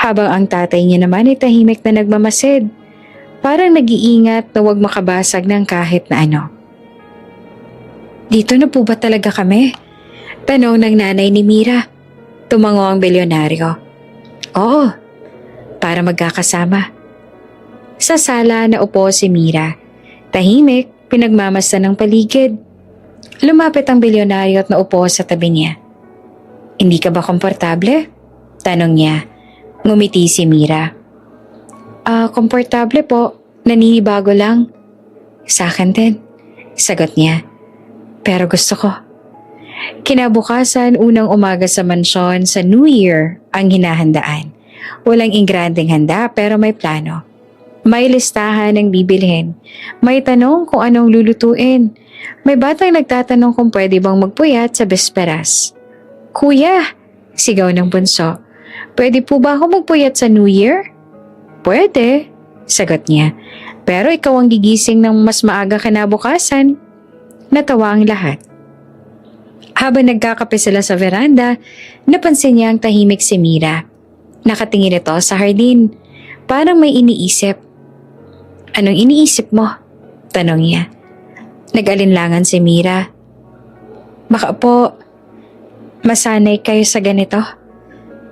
Habang ang tatay niya naman ay tahimik na nagmamasid. Parang nag-iingat na huwag makabasag ng kahit na ano. Dito na po ba talaga kami? Tanong ng nanay ni Mira. Tumango ang bilyonaryo. Oo, para magkakasama. Sa sala naupo si Mira. Tahimik, pinagmamasdan ng paligid. Lumapit ang bilyonaryo at naupo sa tabi niya. Hindi ka ba komportable? Tanong niya. Ngumiti si Mira. Komportable po. Naninibago lang. Sa akin din. Sagot niya. Pero gusto ko. Kinabukasan, unang umaga sa mansyon sa New Year ang hinahandaan. Walang ingranding handa pero may plano. May listahan ng bibilhin. May tanong kung anong lulutuin. May batang nagtatanong kung pwede bang magpuyat sa besperas. Kuya, sigaw ng bunso, pwede po ba ako magpuyat sa New Year? Pwede, sagot niya. Pero ikaw ang gigising ng mas maaga kinabukasan. Natawa ang lahat. Habang nagkakape sila sa veranda, napansin niya ang tahimik si Mira. Nakatingin ito sa hardin. Parang may iniisip. Anong iniisip mo? Tanong niya. Nag-alinlangan si Mira. Baka po, masanay kayo sa ganito.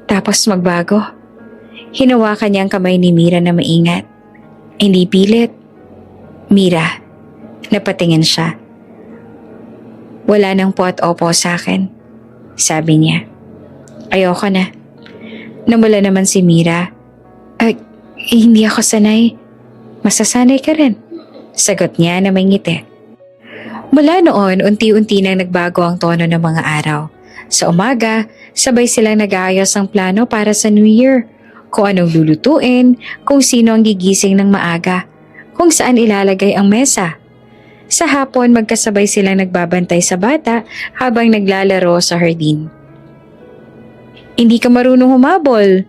Tapos magbago. Hinawakan niya ang kamay ni Mira na maingat. Hindi pilit. Mira, napatingin siya. Wala nang po at opo sa akin, sabi niya. Ayoko na. Namula naman si Mira. Hindi ako sanay. Masasanay ka rin, sagot niya na may ngiti. Mula noon, unti-unti nang nagbago ang tono ng mga araw. Sa umaga, sabay silang nag-aayos ng plano para sa New Year. Kung anong lulutuin, kung sino ang gigising ng maaga, kung saan ilalagay ang mesa. Sa hapon, magkasabay silang nagbabantay sa bata habang naglalaro sa hardin. Hindi ka marunong humabol,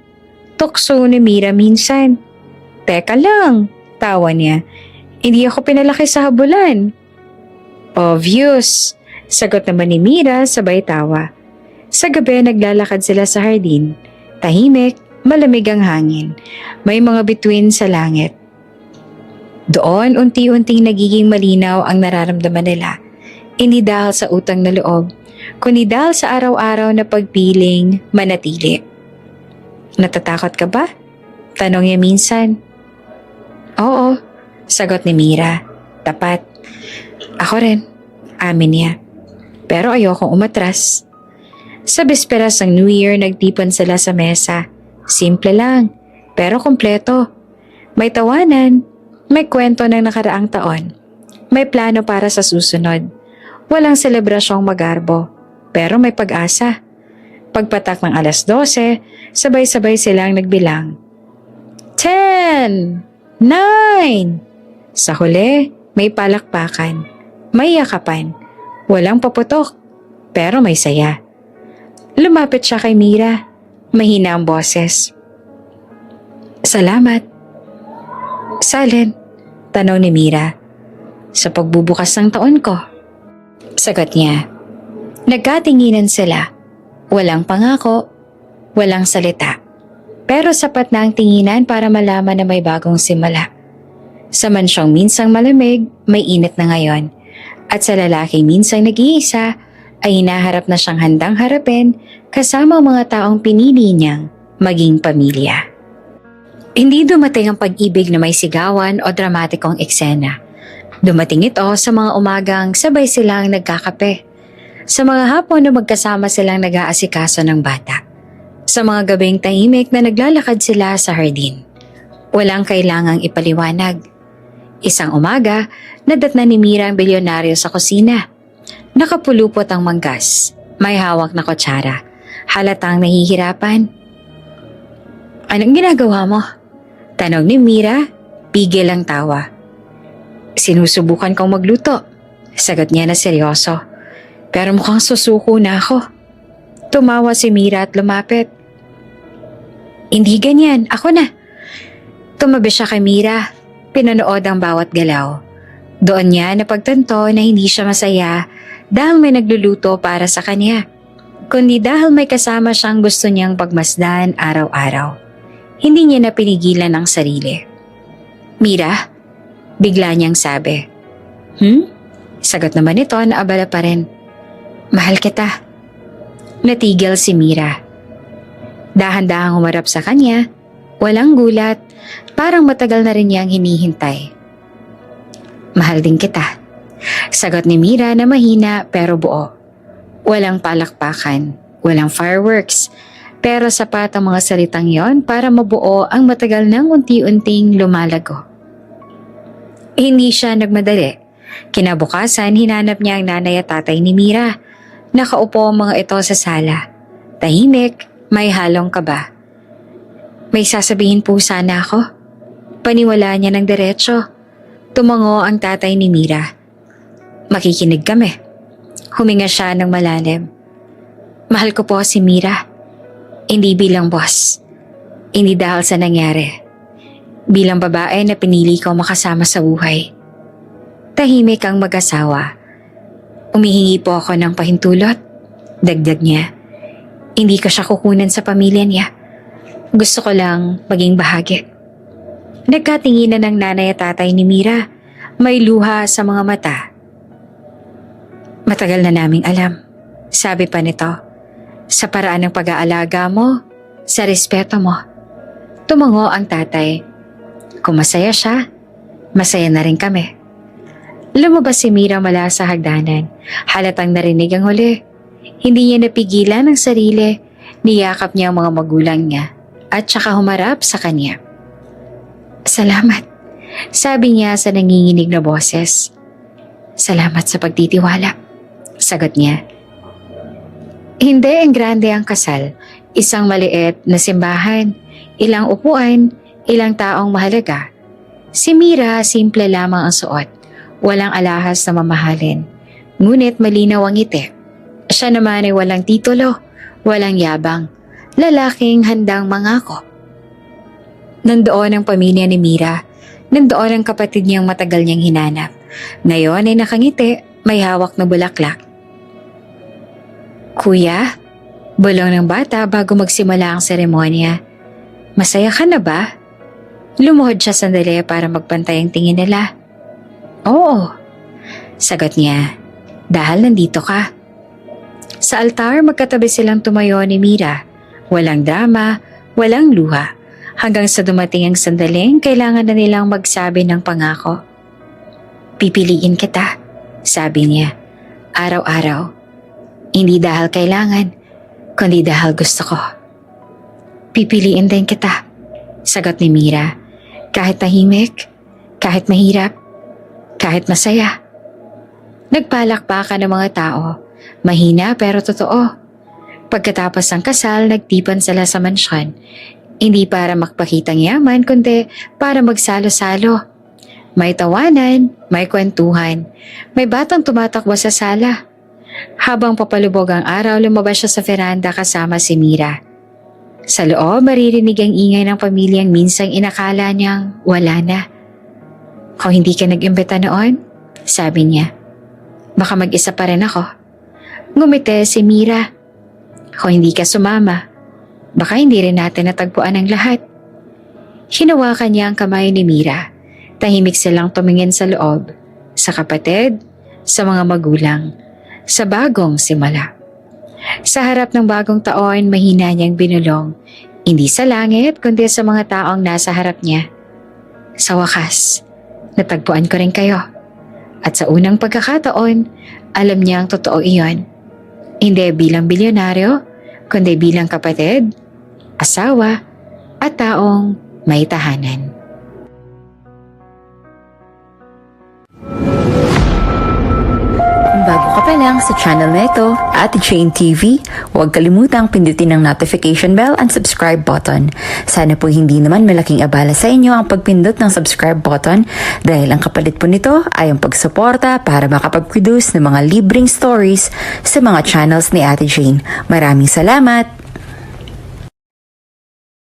tukso ni Mira minsan. Teka lang, tawa niya. Hindi ako pinalaki sa habulan. Obvious, sagot naman ni Mira sabay tawa. Sa gabi, naglalakad sila sa hardin. Tahimik, malamig ang hangin. May mga bituin sa langit. Doon, unti-unting nagiging malinaw ang nararamdaman nila. Hindi dahil sa utang na loob, kundi dahil sa araw-araw na pagpiling manatili. Natatakot ka ba? Tanong niya minsan. Oo, sagot ni Mira. Tapat. Ako rin, amin niya. Pero ayokong umatras. Sa bisperas ng New Year, nagtipon sila sa mesa. Simple lang, pero kompleto. May tawanan. May kwento ng nakaraang taon. May plano para sa susunod. Walang selebrasyong magarbo, pero may pag-asa. Pagpatak ng 12:00, sabay-sabay silang nagbilang. 10, 9. Sa huli, may palakpakan. May yakapan. Walang paputok, pero may saya. Lumapit siya kay Mira. Mahina ang boses. Salamat. Salin, tanong ni Mira. Sa pagbubukas ng taon ko. Sagot niya. Nagkatinginan sila. Walang pangako, walang salita. Pero sapat na ang tinginan para malaman na may bagong simula. Sa mansyong minsang malamig, may init na ngayon. At sa lalaking minsang nag-iisa, ay hinaharap na siyang handang harapin kasama ang mga taong pinili niyang maging pamilya. Hindi dumating ang pag-ibig na may sigawan o dramatikong eksena. Dumating ito sa mga umagang sabay silang nagkakape. Sa mga hapon na magkasama silang nag-aasikaso ng bata. Sa mga gabing tahimik na naglalakad sila sa hardin. Walang kailangang ipaliwanag. Isang umaga, nadatna ni Mira ang bilyonaryo sa kusina. Nakapulupot ang manggas. May hawak na kutsara. Halatang nahihirapan. Anong ginagawa mo? Tanong ni Mira, pigil ang tawa. Sinusubukan kong magluto. Sagot niya na seryoso. Pero mukhang susuko na ako. Tumawa si Mira at lumapit. Hindi ganyan, ako na. Tumabi siya kay Mira. Pinanood ang bawat galaw. Doon niya napagtanto na hindi siya masaya dahil may nagluluto para sa kanya. Kundi dahil may kasama siyang gusto niyang pagmasdan araw-araw. Hindi niya na pinigilan ang sarili. Mira, bigla niyang sabi. Sagot naman ito na abala pa rin. Mahal kita. Natigil si Mira. Dahan-dahang humarap sa kanya, walang gulat, parang matagal na rin niyang hinihintay. Mahal din kita. Sagot ni Mira na mahina pero buo. Walang palakpakan, walang fireworks, pero sapat ang mga salitang yon para mabuo ang matagal nang unti-unting lumalago. Hindi siya nagmadali. Kinabukasan, hinanap niya ang nanay at tatay ni Mira. Nakaupo ang mga ito sa sala. Tahimik, may halong kaba. May sasabihin po sana ako. Paniwala niya ng diretso. Tumango ang tatay ni Mira. Makikinig kami. Huminga siya ng malalim. Mahal ko po si Mira. Hindi bilang boss. Hindi dahil sa nangyari. Bilang babae na pinili ko makasama sa buhay. Tahimik ang mag-asawa. Umihingi po ako ng pahintulot. Dagdag niya. Hindi ko siya kukunan sa pamilya niya. Gusto ko lang maging bahagi. Nagkatinginan ng nanay at tatay ni Mira. May luha sa mga mata. Matagal na naming alam. Sabi pa nito. Sa paraan ng pag-aalaga mo, sa respeto mo. Tumango ang tatay. Kung masaya siya, masaya na rin kami. Lumabas si Mira mula sa hagdanan. Halatang narinig ang huli. Hindi niya napigilan ang sarili. Niyakap niya ang mga magulang niya at saka humarap sa kanya. Salamat, sabi niya sa nanginginig na boses. Salamat sa pagtitiwala, sagot niya. Hindi ang grande ang kasal. Isang maliit na simbahan, ilang upuan, ilang taong mahalaga. Si Mira simple lamang ang suot. Walang alahas na mamahalin. Ngunit malinaw ang ngiti. Siya naman ay walang titulo, walang yabang. Lalaking handang mangako. Nandoon ang pamilya ni Mira. Nandoon ang kapatid niyang matagal niyang hinanap. Ngayon ay nakangiti, may hawak na bulaklak. Kuya, bulong ng bata bago magsimula ang seremonya. Masaya ka na ba? Lumuhod siya sandali para magpantay ang tingin nila. Oo, sagot niya, dahil nandito ka. Sa altar magkatabi silang tumayo ni Mira. Walang drama, walang luha. Hanggang sa dumating ang sandaling, kailangan na nilang magsabi ng pangako. Pipiliin kita, sabi niya, araw-araw. Hindi dahil kailangan, kundi dahil gusto ko. Pipiliin din kita, sagot ni Mira. Kahit tahimik, kahit mahirap, kahit masaya. Nagpalakpakan ng mga tao, mahina pero totoo. Pagkatapos ng kasal, nagtipan sila sa mansyon. Hindi para makpakitang yaman, kundi para magsalo-salo. May tawanan, may kwentuhan, may batang tumatakbo sa sala. Habang papalubog ang araw, lumabas siya sa veranda kasama si Mira. Sa loob, maririnig ang ingay ng pamilyang minsang inakala niyang wala na. Kung hindi ka nag-imbita noon, sabi niya, baka mag-isa pa rin ako. Ngumiti si Mira. Kung hindi ka sumama, baka hindi rin natin natagpuan ang lahat. Hinawakan niya ang kamay ni Mira. Tahimik silang tumingin sa loob, sa kapatid, sa mga magulang, sa bagong simula. Sa harap ng bagong taon, mahina niyang binulong, hindi sa langit kundi sa mga taong nasa harap niya. Sa wakas, natagpuan ko rin kayo. At sa unang pagkakataon, alam niya ang totoo iyon. Hindi bilang bilyonaryo, kundi bilang kapatid, asawa, at taong may tahanan. Kung bago ka pa lang sa channel na ito, Ate Jane TV, huwag kalimutang pindutin ang notification bell and subscribe button. Sana po hindi naman malaking abala sa inyo ang pagpindot ng subscribe button dahil ang kapalit po nito ay ang pagsuporta para makapag-produce ng mga libreng stories sa mga channels ni Ate Jane. Maraming salamat!